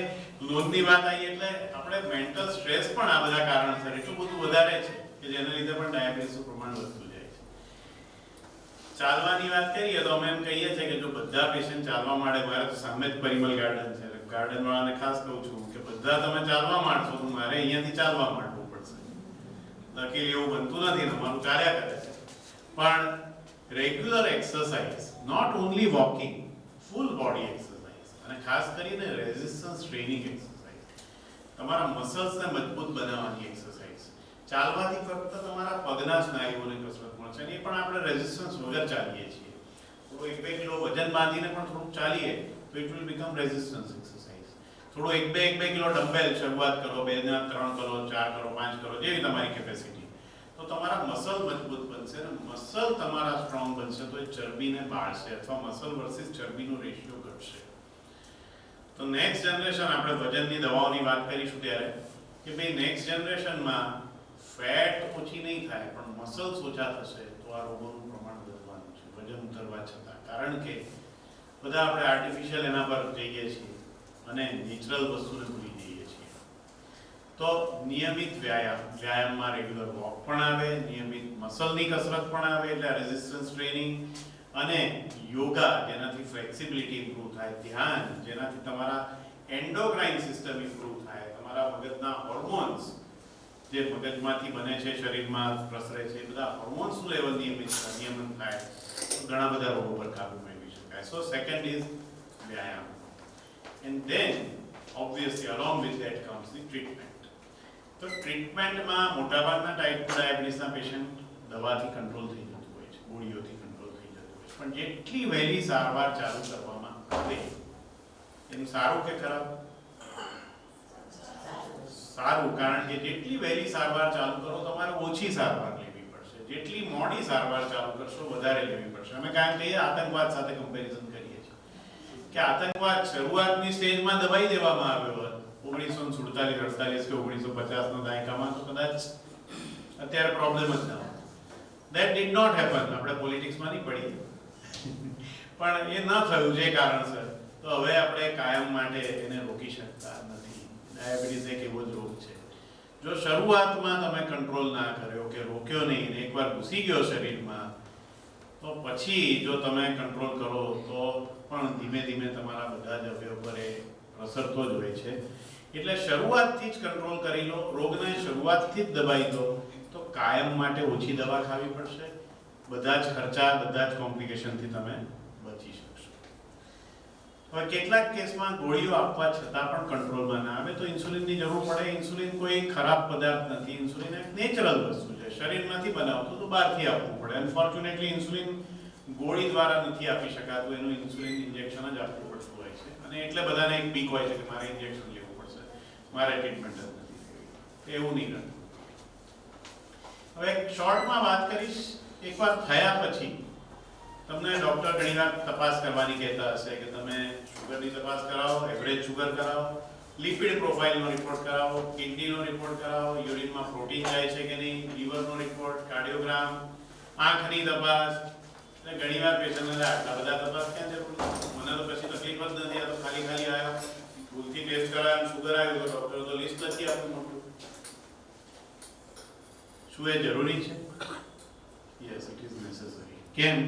લોનની વાત આવી એટલે આપણે મેન્ટલ સ્ટ્રેસ પણ આ બધા કારણસર એટલું બધું વધારે છે કે જેના લીધે પણ ડાયાબિટીસનું પ્રમાણ વધતું જાય છે. ચાલવાની વાત કરીએ તો અમે એમ કહીએ છીએ કે જો બધા પેશન્ટ ચાલવા માંડે, મારે તો સામે જ પરિમલ ગાર્ડન છે, ગાર્ડન વાળાને ખાસ કહું છું કે બધા તમે ચાલવા માંડશો તો મારે અહીંયાથી ચાલવા માંડવું પડશે. નક્કી એવું બનતું નથી ને, અમારું ચાલ્યા કરે છે. પણ regular exercise, not only walking, full body exercise, અને ખાસ કરીને રેઝિસ્ટન્સ ટ્રેનિંગ એક્સરસાઇઝ, તમારા મસલ્સને મજબૂત બનાવવાની એક્સરસાઇઝ. ચાલવાથી ફક્ત તમારા પગના સ્નાયુઓને કસરત મળશે, અને એ પણ આપણે રેઝિસ્ટન્સ વગર ચાલીએ છીએ. તો 1-2 કિલો વજન બાંધીને પણ થોડુંક ચાલીએ તો it will become resistance exercise. થોડું 1-2 કિલો ડમ્બેલ શરૂઆત કરો, 2 ના 3 કરો, 4 કરો, 5 કરો, જેવી તમારી કેપેસિટી. તો તમારા મસલ મજબૂત બનશે, અને મસલ તમારા સ્ટ્રોંગ બનશે તો એ ચરબીને બાળશે, અથવા મસલ વર્સિસ ચરબીનો રેશિયો ઘટશે. તો નેક્સ્ટ જનરેશન, આપણે વજનની દવાઓની વાત કરીશું ત્યારે કે ભાઈ નેક્સ્ટ જનરેશનમાં ફેટ ઓછી નહીં થાય પણ મસલ્સ ઓછા થશે તો આ રોગોનું પ્રમાણ વધવાનું છે વજન ઉતરવા છતાં. કારણ કે બધા આપણે આર્ટિફિશિયલ એના પર જઈએ છીએ અને નેચરલ વસ્તુને ભૂલી જઈએ છીએ. તો નિયમિત વ્યાયામમાં રેગ્યુલર વોક પણ આવે, નિયમિત મસલની કસરત પણ આવે એટલે રેઝિસ્ટન્સ ટ્રેનિંગ, અને યોગા જેનાથી ફ્લેક્સિબિલિટી ઇમ્પ્રૂવ થાય, ધ્યાન જેનાથી તમારા એન્ડોક્રાઇન સિસ્ટમ ઇમ્પ્રૂવ થાય, તમારા મગજના હોર્મોન્સ જે મગજમાંથી બને છે, શરીરમાં પ્રસરે છે, બધા હોર્મોન્સનું લેવલ નિયમન થાય તો ઘણા બધા રોગો પર કાબુ મેળવી શકાય. સો સેકન્ડ ઇઝ વ્યાયામ, and then obviously along with that comes the treatment. તો ટ્રીટમેન્ટમાં મોટાભાગના ટાઈપ 2 ડાયાબિટીસના પેશન્ટ દવાથી કંટ્રોલ થઈ જતું હોય છે, ગોળીઓથી કંટ્રોલ થઈ જતું હોય છે. પણ જેટલી વહેલી સારવાર ચાલુ કરવામાં આવે એનું સારું કે ખરાબ? સારું, કારણ કે જેટલી વહેલી સારવાર ચાલુ કરો તમારે ઓછી સારવાર લેવી પડશે, જેટલી મોડી સારવાર ચાલુ કરશો વધારે લેવી પડશે. અમે કાંઈ કહીએ આતંકવાદ સાથે કમ્પેરિઝન કરીએ છીએ કે આતંકવાદ શરૂઆતની સ્ટેજમાં દબાઈ દેવામાં આવ્યો હોત 1947-48 કે 1950ના દાયકામાં તો કદાચ અત્યારે પ્રોબ્લેમ જ ન હોત. That did not happen. આપણે પોલિટિક્સમાં નહીં પડીએ પણ એ ન થયું જે કારણસર. તો હવે આપણે કાયમ માટે એને રોકી શકતા નથી. ડાયાબિટીસ એક એવો જ રોગ છે, જો શરૂઆતમાં તમે કંટ્રોલ ના કર્યો કે રોક્યો નહીં ને એકવાર ઘૂસી ગયો શરીરમાં, તો પછી જો તમે કંટ્રોલ કરો તો પણ ધીમે ધીમે તમારા બધા જ અવયવ પર એ પ્રસરતો જ હોય છે. એટલે શરૂઆતથી જ કંટ્રોલ કરી લો, રોગને શરૂઆતથી જ દબાઈ દો તો કાયમ માટે ઓછી દવા ખાવી પડશે, બધા જ ખર્ચા, બધા જ કોમ્પ્લિકેશનથી તમે બચી શકશો. હવે કેટલાક કેસમાં ગોળીઓ આપવા છતાં પણ કંટ્રોલમાં ના આવે તો ઇન્સ્યુલિનની જરૂર પડે. ઇન્સ્યુલિન કોઈ ખરાબ પદાર્થ નથી, ઇન્સ્યુલિન એક નેચરલ વસ્તુ છે, શરીર નથી બનાવતું તો બહારથી આપવું પડે. અનફોર્ચ્યુનેટલી ઇન્સ્યુલિન ગોળી દ્વારા નથી આપી શકાતું, એનું ઇન્સ્યુલિન ઇન્જેક્શન જ આપવું પડતું હોય છે. અને એટલે બધાને એક બીક હોય છે કે મારે ઇન્જેક્શન લેવું પડશે, મારે ટ્રીટમેન્ટ જ નથી લેવી, એવું નહીં કરવું. હવે શોર્ટમાં વાત કરીશ, એકવાર થયા પછી તમને ડૉક્ટર ઘણીવાર તપાસ કરવાની કહેતા હશે કે તમે શુગરની તપાસ કરાવો, એવરેજ શુગર કરાવો, લિપિડ પ્રોફાઇલનો રિપોર્ટ કરાવો, કિડનીનો રિપોર્ટ કરાવો, યુરિનમાં પ્રોટીન જાય છે કે નહીં, લીવરનો રિપોર્ટ, કાર્ડિયોગ્રામ, આંખની તપાસ. અને ઘણીવાર પેશન્ટને આટલા બધા તપાસ ક્યાં જરૂર છે, મને તો પછી તકલીફ જ નથી, આ તો ખાલી આવ્યો, ભૂલથી ટેસ્ટ કરાયો, શુગર આવ્યું તો ડૉક્ટરે તો લિસ્ટ નથી આપ્યું મોટું. શું એ જરૂરી છે? Yes, it is necessary. કેમ?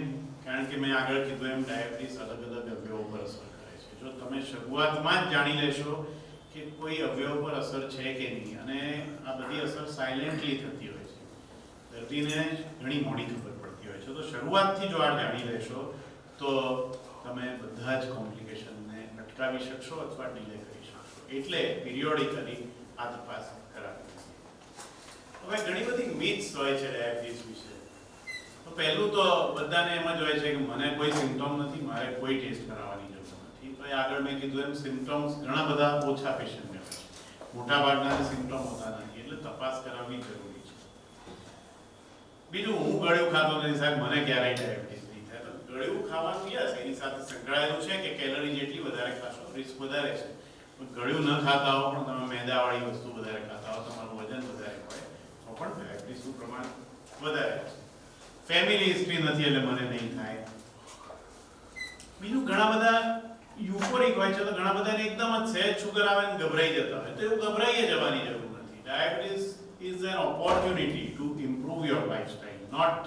કારણ કે મેં આગળ કીધું એમ ડાયાબિટીસ અલગ અલગ અવયવો પર અસર કરે છે. જો તમે શરૂઆતમાં જ જાણી લેશો કે કોઈ અવયવ પર અસર છે કે નહીં, અને આ બધી અસર સાયલેન્ટલી થતી હોય છે, દર્દીને ઘણી મોડી ખબર પડતી હોય છે, તો શરૂઆતથી જો આ જાણી લેશો તો તમે બધા જ કોમ્પ્લિકેશનને અટકાવી શકશો અથવા ડીલે કરી શકશો. એટલે પિરિયોડિકલી આ તપાસ કરાવવી. હવે ઘણી બધી મિથ્સ હોય છે ડાયાબિટીસ વિશે. તો પહેલું તો બધાને એમ જ હોય છે કે મને કોઈ સિમ્પટોમ નથી, મારે કોઈ ટેસ્ટ કરાવવાની જરૂર નથી. તો એ આગળ મેં કીધું એમ સિમ્પટોમ્સ ઘણા બધા ઓછા પેશન્ટને હોય છે, મોટા ભાગના સિમ્પટોમ હોતા નથી, એટલે તપાસ કરાવવી જરૂરી છે. બીજું, હું ગળ્યું ખાતો નથી સાહેબ, મને ક્યારેય ડાયાબિટીસ નહીં થાય. તો ગળ્યું ખાવાનું યસ એની સાથે સંકળાયેલું છે કે કેલરી જેટલી વધારે ખાશો રિસ્ક વધારે છે. ગળ્યું ન ખાતા હો પણ તમે મેદાવાળી વસ્તુ વધારે ખાતા હો, તમારું વજન વધારે હોય તો પણ ડાયાબિટીસનું પ્રમાણ વધારે છે. ફેમિલી હિસ્ટ્રી નથી એટલે મને નહીં થાય. બીજું, ઘણા બધા યુફોરિક હોય છે, તો ઘણા બધાને એકદમ જ સહેજ શુગર આવે ને ગભરાઈ જતા હોય, તો એવું ગભરાઈ જવાની જરૂર નથી. Diabetes is an opportunity to improve your lifestyle, not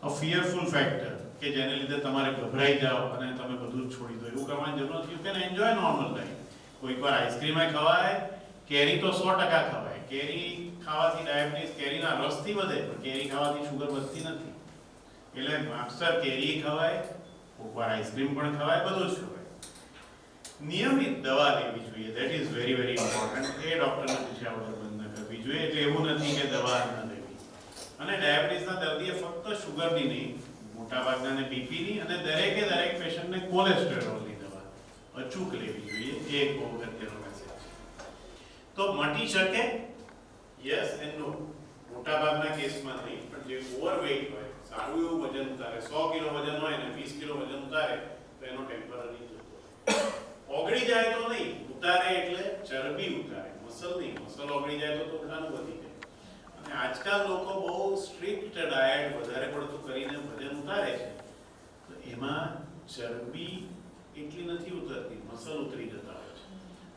a fearful factor કે જેને લીધે તમારે ગભરાઈ જાઓ અને તમે બધું જ છોડી દો. એવું કરવાની જરૂર નથી. You can enjoy normal life. કોઈક વાર આઈસ્ક્રીમ ખવાય, કેરી તો 100% ખવાય. કેરી ખાવાથી ડાયાબિટીસ કેરીના રસથી વધે, પણ કેરી ખાવાથી શુગર વધતી નથી. એટલે માપસર કેરી ખવાય, કોઈક વાર આઈસ્ક્રીમ પણ ખવાય, બધું જ ખવાય. નિયમિત દવા લેવી જોઈએ, that is very very important. એ ડૉક્ટરને પૂછ્યા વગર બંધ ન કરવી જોઈએ. એટલે એવું નથી કે દવા ન લેવી. અને ડાયાબિટીસના દર્દીએ ફક્ત શુગરની નહીં, મોટાભાગનાને બીપીની અને દરેક પેશન્ટને કોલેસ્ટેરોલની દવા અચૂક લેવી જોઈએ. એ એક બહુ અગત્યનો મેસેજ છે. તો મટી શકે? યસ એન્ડ નો. મોટાભાગના કેસમાં નહીં, પણ જે ઓવરવેઇટ હોય, સારું એવું વજન ઉતારે, 100 કિલો વજન હોય ને 20 કિલો વજન ઉતારે તો એનો ટેમ્પરરી જતો. ઓગળી જાય તો નહીં, ઉતારે એટલે ચરબી ઉતારે, મસલ નહીં. મસલ ઓગળી જાય તો ઉલટાનું વધી જાય. અને આજકાલ લોકો બહુ સ્ટ્રિક્ટ ડાયટ વધારે પડતું કરીને વજન ઉતારે છે, તો એમાં ચરબી એટલી નથી ઉતરતી, મસલ ઉતરી જતા હોય છે.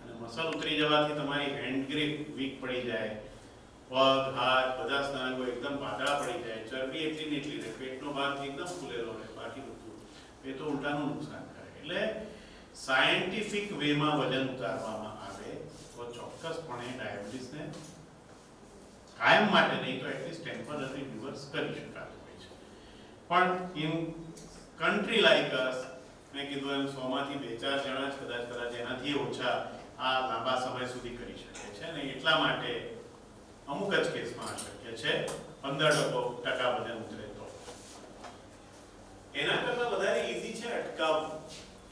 અને મસલ ઉતરી જવાથી તમારી હેન્ડ ગ્રીપ વીક પડી જાય, પગ, હાથ, બધા સ્નાયુઓ એકદમ પાતળા પડી જાય, ચરબી એટલી ને એટલી રહે, પેટનો ભાગ એકદમ ફૂલેલો રહે, બાકી બધું એ તો ઉલટાનું નુકસાન કરે. એટલે સાયન્ટિફિક વેમાં વજન ઉતારવામાં આવે તો ચોક્કસપણે ડાયાબિટીસને કાયમ માટે નહીં તો એટલીસ્ટ ટેમ્પરરી રિવર્સ કરી શકાતું હોય છે. પણ ઇન કન્ટ્રી લાઈક અસ, મેં કીધું એમ 100 માંથી 2-4 જણા જ કદાચ એનાથી ઓછા આ લાંબા સમય સુધી કરી શકે છે. ને એટલા માટે અમુક જ કેસમાં અશક્ય છે. 15% વજન ઉતરે તો. એના કરતાં વધારે ઈઝી છે અટકાવવું.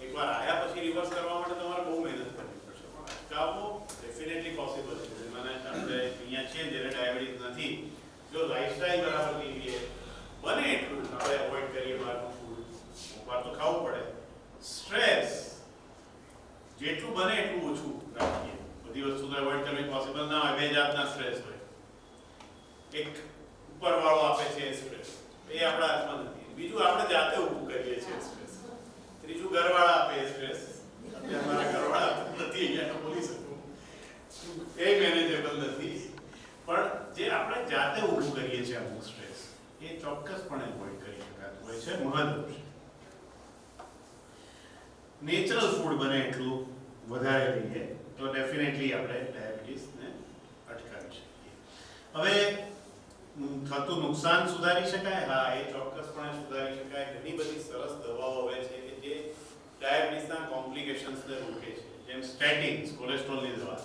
એકવાર આયા પછી રિવર્સ કરવા માટે તમારે બહુ મહેનત કરવી પડશે, પણ અટકાવવો ડેફિનેટલી પોસિબલ છે. જેમાં આપણે અહીંયા છીએ જ્યારે ડાયાબિટીસ નથી, જો લાઈફસ્ટાઈલ બરાબર લીધીએ, બને એટલું આપણે અવોઇડ કરીએ બહારનું ફૂડ, વાર તો ખાવું પડે. સ્ટ્રેસ જેટલું બને એટલું ઓછું રાખીએ. બધી વસ્તુ તો અવોઇડ કરવી પોસિબલ ના હોય. બે જાતના સ્ટ્રેસ હોય. એક ઉપરવાળો આપે છે સ્ટ્રેસ, એ આપણા હાથમાં નથી. બીજું આપણે જાતે ઊભું કરીએ છીએ સ્ટ્રેસ. ત્રીજું ઘરવાળા આપે સ્ટ્રેસ. અમારા ઘરવાળા નથી અહીંયા બોલી શકું, એ મેનેજેબલ નથી. પણ જે આપણે જાતે ઊભું કરીએ છીએ અમુક સ્ટ્રેસ, એ ચોક્કસપણે અવોઇડ કરી શકાતું હોય છે. મહત્વ છે નેચરલ ફૂડ બને એટલું વધારે લઈએ તો ડેફિનેટલી આપણે ડાયાબિટીસને અટકાવી શકીએ. હવે થતું નુકસાન સુધારી શકાય? હા, એ ચોક્કસપણે સુધારી શકાય. ઘણી બધી સરસ દવાઓ હવે છે કે જે ડાયાબિટીસના કોમ્પ્લિકેશન્સને રોકે છે. જેમ સ્ટેટિન્સ, કોલેસ્ટ્રોલની દવા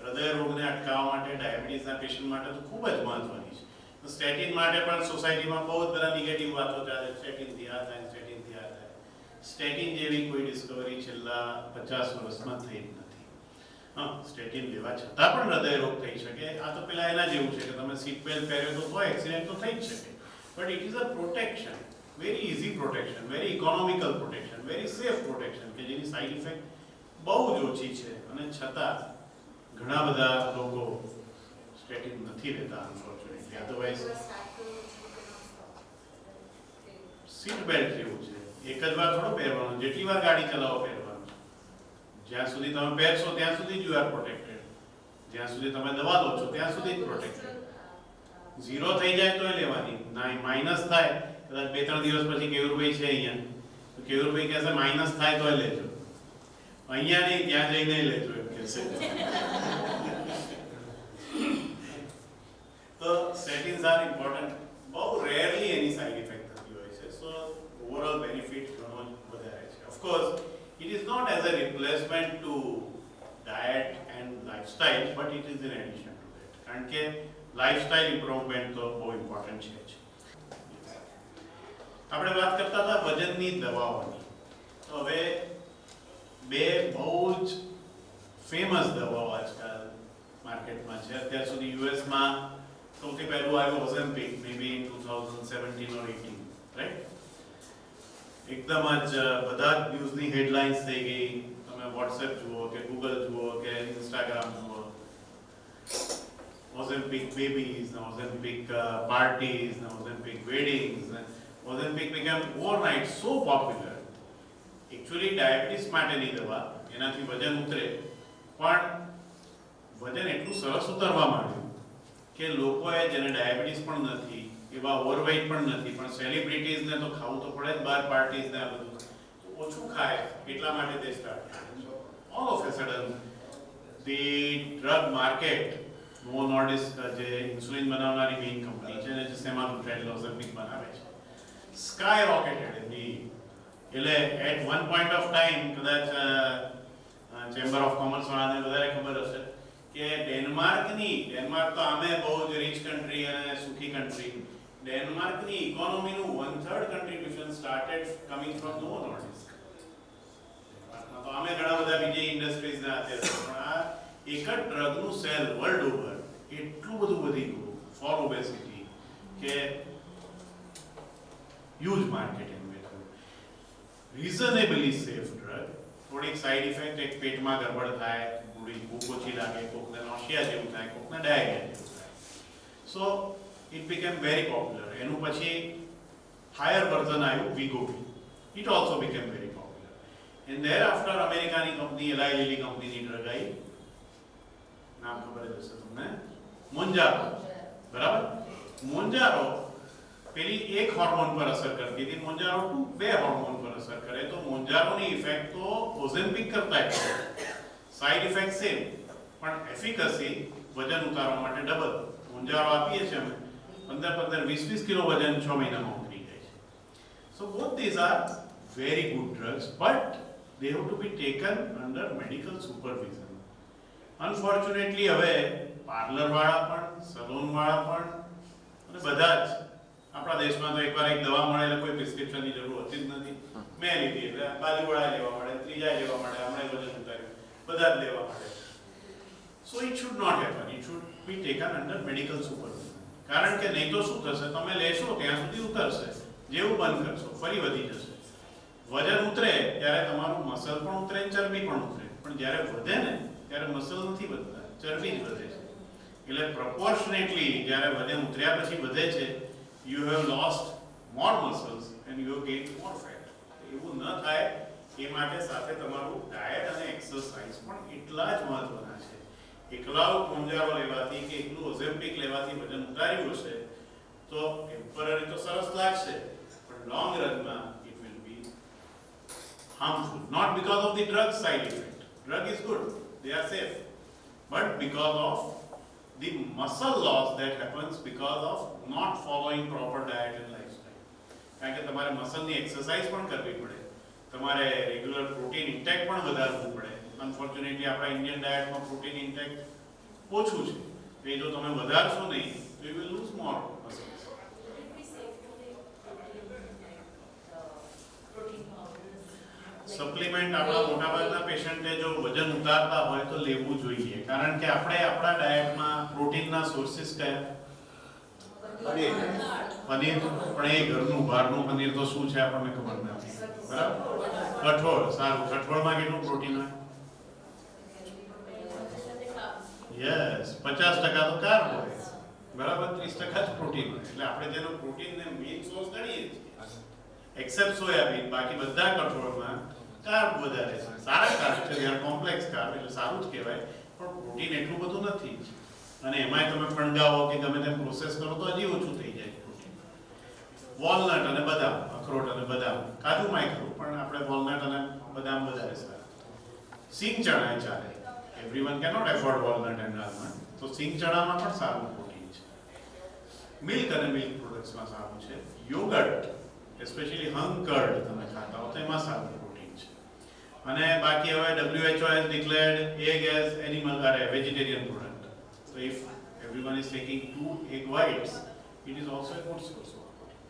હૃદય રોગને અટકાવવા માટે ડાયાબિટીસના પેશન્ટ માટે તો ખૂબ જ મહત્વની છે. તો સ્ટેટિન માટે પણ સોસાયટીમાં બહુ જ બધા નેગેટિવ વાતો ચાલે. સ્ટેટિનથી આ થાય, સ્ટેટિનથી આ થાય. સ્ટેટિન જેવી કોઈ ડિસ્કવરી છેલ્લા 50 વર્ષમાં થઈ જ નથી. હા, સ્ટેટિન લેવા છતાં પણ હૃદય રોગ થઈ શકે. આ તો પેલા એના જેવું છે કે તમે સીટ બેલ્ટ પહેર્યો તો એક્સિડન્ટ તો થઈ જ શકે, but it is a protection, very easy protection, very economical protection, very safe protection કે જેની સાઇડ ઇફેક્ટ બહુ જ ઓછી છે, અને છતાં ઘણા બધા લોકો સ્ટેટિન નથી લેતા અનફોર્ચ્યુનેટલી. અધરવાઇઝ સીટ બેલ્ટ જેવું છે, એક જ વાર થોડો પહેરવાનું, જેટલી વાર ગાડી ચલાવો પહેરવાનું. જ્યાં સુધી તમે પહેરશો ત્યાં સુધી જ યુ આર પ્રોટેક્ટેડ, જ્યાં સુધી તમે દવા લો છો ત્યાં સુધી જ પ્રોટેક્ટેડ. ઝીરો થઈ જાય તો એ લેવાની, ના માઇનસ થાય કદાચ 2-3 દિવસ પછી કેયુરભાઈ છે અહીંયા, તો કેયુરભાઈ કહેશે માઇનસ થાય તો લેજો, અહીંયા નહીં ત્યાં જઈને લેજો એમ કહેશે. તો સ્ટેટિન્સ આર ઇમ્પોર્ટન્ટ. બહુ રેરલી એની સાઇડ ઇફેક્ટ થતી હોય છે, સો ઓવરઓલ બેનિફિટ ઘણો જ વધારે છે. Of course it is not as a replacement to diet and lifestyle, but it is in addition to that. કારણ કે લાઇફસ્ટાઇલ ઇમ્પ્રુવમેન્ટ તો બહુ ઇમ્પોર્ટન્ટ છે જ. આપણે વાત કરતા હતા વજનની દવાઓની, તો હવે બે બહુ જ ફેમસ દવાઓ આજકાલ માર્કેટમાં છે. અત્યાર સુધી યુએસમાં સૌથી પહેલું આવ્યું ઓઝેમ્પિક, મે બી ઇન 2017 or 18, રાઈટ? એકદમ જ બધા જ ન્યૂઝની હેડલાઇન્સ થઈ ગઈ. તમે વોટ્સએપ જુઓ કે ગૂગલ જુઓ કે ઇન્સ્ટાગ્રામ જુઓ, Ozempic babies, Ozempic parties, Ozempic weddings. Ozempic became overnight so popular. Actually diabetes માટેની દવા, એનાથી વજન ઉતરે, પણ વજન એટલું સરસ ઉતરવા માંડ્યું કે લોકોએ જેને ડાયાબિટીસ પણ નથી, એવા ઓવરવેઇટ પણ નથી, પણ સેલિબ્રિટીઝને તો ખાવું તો પડે જ, બાર પાર્ટીઝ ને આ બધું ઓછું ખાય એટલા માટે તે સ્ટાર્ટ કર્યું. All of a sudden the drug market, Novo Nordisk જે ઇન્સ્યુલિન બનાવનારી મેઇન કંપની છે ને, જે સેમાગ્લુટાઇડ ઓઝેમ્પિક બનાવે છે, સ્કાય રોકેટેડ એની. એટલે at one point of time, કદાચ ચેમ્બર ઓફ કોમર્સ વાળાને વધારે ખબર હશે કે ડેનમાર્ક તો આમે બહુ જ રીચ કન્ટ્રી અને સુખી કન્ટ્રી, ડેનમાર્કની ઇકોનોમીનું 1/3 contribution started coming from Novo Nordisk. તો આમે ઘણા બધા બીજી ઇન્ડસ્ટ્રીઝ ના અત્યારે, પણ આ એક જ ડ્રગનું સેલ વર્લ્ડ ઓવર એટલું બધું વધી ગયું ફોર ઓબેસિટી કે હ્યુજ માર્કેટ એનું એટલું. રીઝનેબલી સેફ ડ્રગ, થોડીક સાઇડ ઇફેક્ટ, એક પેટમાં ગડબડ થાય, ભૂખ ઓછી લાગે, કોકને નોશિયા જેવું થાય, કોકને ડાયરિયા જેવું થાય. સો it became very popular. એનું પછી હાયર વર્ઝન આવ્યું વિગોવી, it also became very popular. and thereafter અમેરિકાની કંપની એલાઈ લીલી કંપનીની ડ્રગ આવી, નામ ખબર જ હશે તમને, મોન્જારો. બરાબર? મોન્જારો પેલી એક હોર્મોન પર અસર કરતી હતી, મોન્જારો 2 બે હોર્મોન પર અસર કરે. તો મોન્જારોની ઇફેક્ટ તો ઓઝેમ્પિક કરતા જ, સાઇડ ઇફેક્ટ સેમ, પણ એફિકસી વજન ઉતારવા માટે ડબલ. મોન્જારો આપીએ છીએ અમે 15-20 કિલો વજન 6 મહિનામાં ઉતરી જાય છે. So both these are very good drugs, but they have to be taken under medical supervision. Unfortunately હવે પાર્લર વાળા પણ, સલૂન વાળા પણ, અને બધા જ આપણા દેશમાં તો એકવાર એક દવા મળે એટલે કોઈ પ્રિસ્ક્રિપ્શનની જરૂર હોતી જ નથી. મેં લીધી એટલે બાજુવાળા લેવા મળે, ત્રીજા લેવા મળે, હમણાં વજન ઉતાર્યું, બધા જ લેવા મળે. So it should not happen, it should be taken under medical supervision. કારણ કે નહીં તો શું થશે, તમે લેશો ત્યાં સુધી ઉતરશે, જેવું બંધ કરશો ફરી વધી જશે. વજન ઉતરે ત્યારે તમારું મસલ પણ ઉતરે, ચરબી પણ ઉતરે, પણ જ્યારે વધે ને ત્યારે મસલ નથી વધતા, ચરબી જ વધે છે. એટલે પ્રોપોર્શનેટલી જ્યારે વજન ઉતર્યા પછી વધે છે, you have lost more muscles and you have gained more fat. એવું ન થાય એ માટે સાથે તમારું ડાયટ અને એક્સરસાઇઝ પણ એટલા જ મહત્વના છે. એકલાઉ મોન્જારો લેવાથી કે એકલું ઓઝેમ્પિક લેવાથી વજન ઉતાર્યું હશે તો ટેમ્પરરી તો સરસ લાગશે, પણ long રનમાં it will be harmful, not because of the drug side effect. Drug is good, they are safe, but because of the muscle loss that happens because of not following proper diet and lifestyle. કારણ કે તમારે મસલની exercise પણ કરવી પડે, તમારે regular protein intake પણ વધારવું પડે. અનફોર્ચ્યુનેટલી આપણા ઇન્ડિયન ડાયટમાં પ્રોટીન ઇન્ટેક ઓછું છે, એ જો તમે વધારશો નહીં તો you will lose more muscles. Supplement આપણા મોટાભાગના પેશન્ટે જો વજન ઉતારતા હોય તો લેવું જોઈએ, કારણ કે આપણે આપણા ડાયટમાં પ્રોટીનના સોર્સિસ કયા? પનીર. પણ એ ઘરનું બહારનું પનીર તો શું છે આપણને ખબર નથી, બરાબર? કઠોળ. સારું, કઠોળમાં કેટલું પ્રોટીન હોય? યસ, 50% તો કાર્બ હોય, બરાબર? 30% જ પ્રોટીન હોય. એટલે આપણે જેનો પ્રોટીનને મેઇન સોર્સ ગણીએ છીએ, એક્સેપ્ટ સોયાબીન, બાકી બધા કઠોળમાં કાર્બ વધારે છે. સારા કાર્બ છે, they are complex કાર્બ, એટલે સારું જ કહેવાય, પણ પ્રોટીન એટલું બધું નથી. અને એમાંય તમે ફણગાવો કે ગમે તેમ પ્રોસેસ કરો તો હજી ઓછું થઈ જાય પ્રોટીન. વોલનટ અને બદામ, અખરોટ અને બદામ, કાજુમાંય ખરું, પણ આપણે વોલનટ અને બદામ વધારે સારા. સિંગ ચણા ચાલે, everyone cannot afford walnut and almond, તો સિંગ ચણામાં પણ સારું પ્રોટીન છે. મિલ્ક અને મિલ્ક પ્રોડક્ટ્સમાં સારું છે. યોગર્ટ, એસ્પેશિયલી હંગ કર્ડ તમે ખાતા હો તો એમાં સારું પ્રોટીન છે. અને બાકી હવે WHO has declared egg as animal or a vegetarian product. So if everyone is taking 2 egg whites, it is also a good source of protein.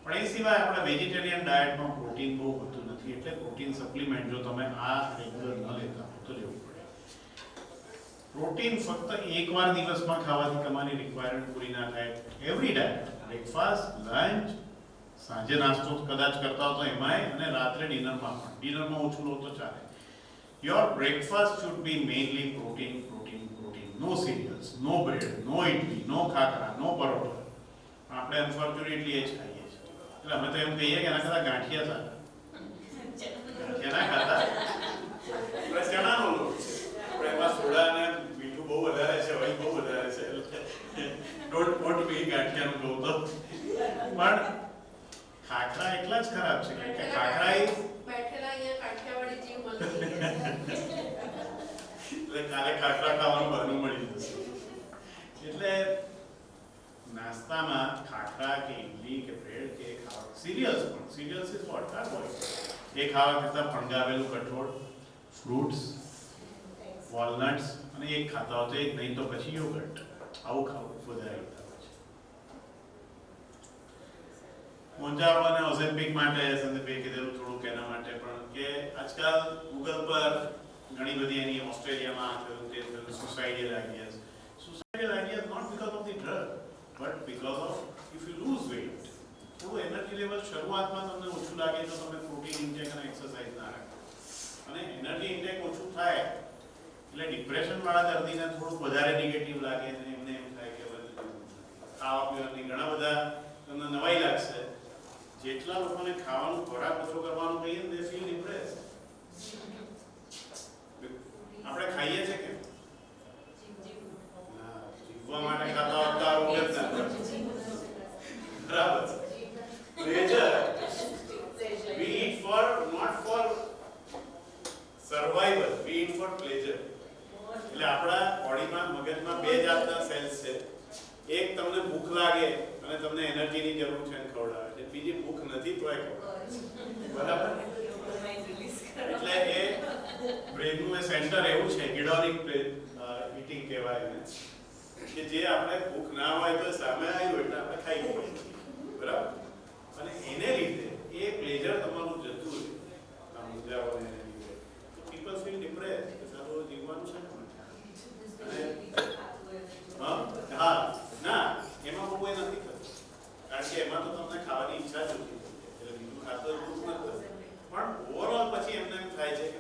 પણ એ સિવાય આપણા વેજીટેરિયન ડાયટમાં પ્રોટીન બહુ હોતું નથી, એટલે પ્રોટીન સપ્લિમેન્ટ જો તમે આ રેગ્યુલર ન લેતા હો તો લેવું પડે. પ્રોટીન ફક્ત એકવાર દિવસમાં ખાવાથી તમારી રિક્વાયરમેન્ટ પૂરી ના થાય. એવરી ડાયટ, બ્રેકફાસ્ટ, લંચ, સાંજે નાસ્તો કદાચ કરતા હો તો એમાંય, અને રાત્રે ડિનરમાં પણ. ડિનરમાં ઓછું લો તો ચાલે. Your breakfast should be mainly protein, protein, protein. No cereals, no bread, no idli, no khakhra, no paratha. આપણે અનફોર્ચ્યુનેટલી એ જ ખાઈએ છીએ. એટલે અમે તો એમ કહીએ કે એના કરતા ગાંઠિયા સારા. ગાંઠિયા ના ખાતા, આપણે ચણાનો લોટ છે, આપણે એમાં સોડા અને મીઠું બહુ વધારે છે, ઓઇલ બહુ વધારે છે, એટલે ડોન્ટ વોન્ટ બી ગાંઠિયાનું કહું તો. પણ ખાખરા એટલા જ ખરાબ છે કે ખાખરા એ બેઠેલા અહીંયા કાઠિયાવાડી જીવ મળી એટલે કાલે ખાખરા ખાવાનું બહાનું મળી જશે. એટલે નાસ્તામાં ખાખરા કે ઇડલી કે બ્રેડ કે ખાવા, સિરિયલ્સ પણ, સિરિયલ્સ ઇઝ વોટ કાર્બોહાઈડ્રેટ, એ ખાવા કરતાં ફણગાવેલું કઠોળ, ફ્રૂટ્સ, વોલનટ્સ, અને એક ખાતા હોય તો એક, નહીં તો પછી યોગર્ટ, આવું ખાવું વધારે ઉત્તમ છે. મોંજાઓ અને ઓઝેમ્પિક માટે સંદીપે કીધેલું થોડુંક એના માટે પણ, કે આજકાલ ગૂગલ પર ઘણી બધી એની ઓસ્ટ્રેલિયામાં થયું તે થયું suicidal ideas. Suicidal ideas not because of the drug, but because of if you lose weight, થોડું એનર્જી લેવલ શરૂઆતમાં તમને ઓછું લાગે તો તમે પ્રોટીન ઇન્ટેક અને એક્સરસાઇઝ ના રાખો, અને એનર્જી ઇન્ટેક ઓછું થાય એટલે ડિપ્રેશન વાળા દર્દીને થોડું વધારે નેગેટિવ લાગે, અને એમને એમ થાય કે ખાવા પીવાની ઘણા બધા તમને નવાઈ લાગશે. જેટલા લોકોને ખાવાનું ખોરાક ઓછો કરવાનું કહીએ ને, they feel depressed. આપણે ખાઈએ છે કે જીવવા માટે ખાતા હોતા બરાબર. Pleasure. We eat for not for survival, we eat for pleasure. એટલે આપણા બોડીમાં, મગજમાં બે જાતના સેલ્સ છે. એક તમને ભૂખ લાગે અને તમને એનર્જીની જરૂર છે અને ખવડાવે છે, બીજી ભૂખ નથી તો એ ખવડાવે, બરાબર? એટલે એ બ્રેનનું એ સેન્ટર એવું છે, હિડોનિક ઈટિંગ કહેવાય એને, કે જે આપણે ભૂખ ના હોય તો સામે આવ્યું એટલે આપણે ખાઈ લઈએ, બરાબર? અને એને લીધે એ પ્લેઝર તમારું જતું રહે, આ મુદ્દાઓને લીધે, તો પીપલ ફીલ ડિપ્રેસ, કે સારું જીવવાનું છે ને. હા, ના, એમાં બહુ એ નથી થતું, કારણ કે એમાં તો તમને ખાવાની ઈચ્છા જ ઓછી થઈ જાય, એટલે બીજું ખાતો એવું નથી થતું. પણ ઓવરઓલ પછી એમને એમ થાય છે કે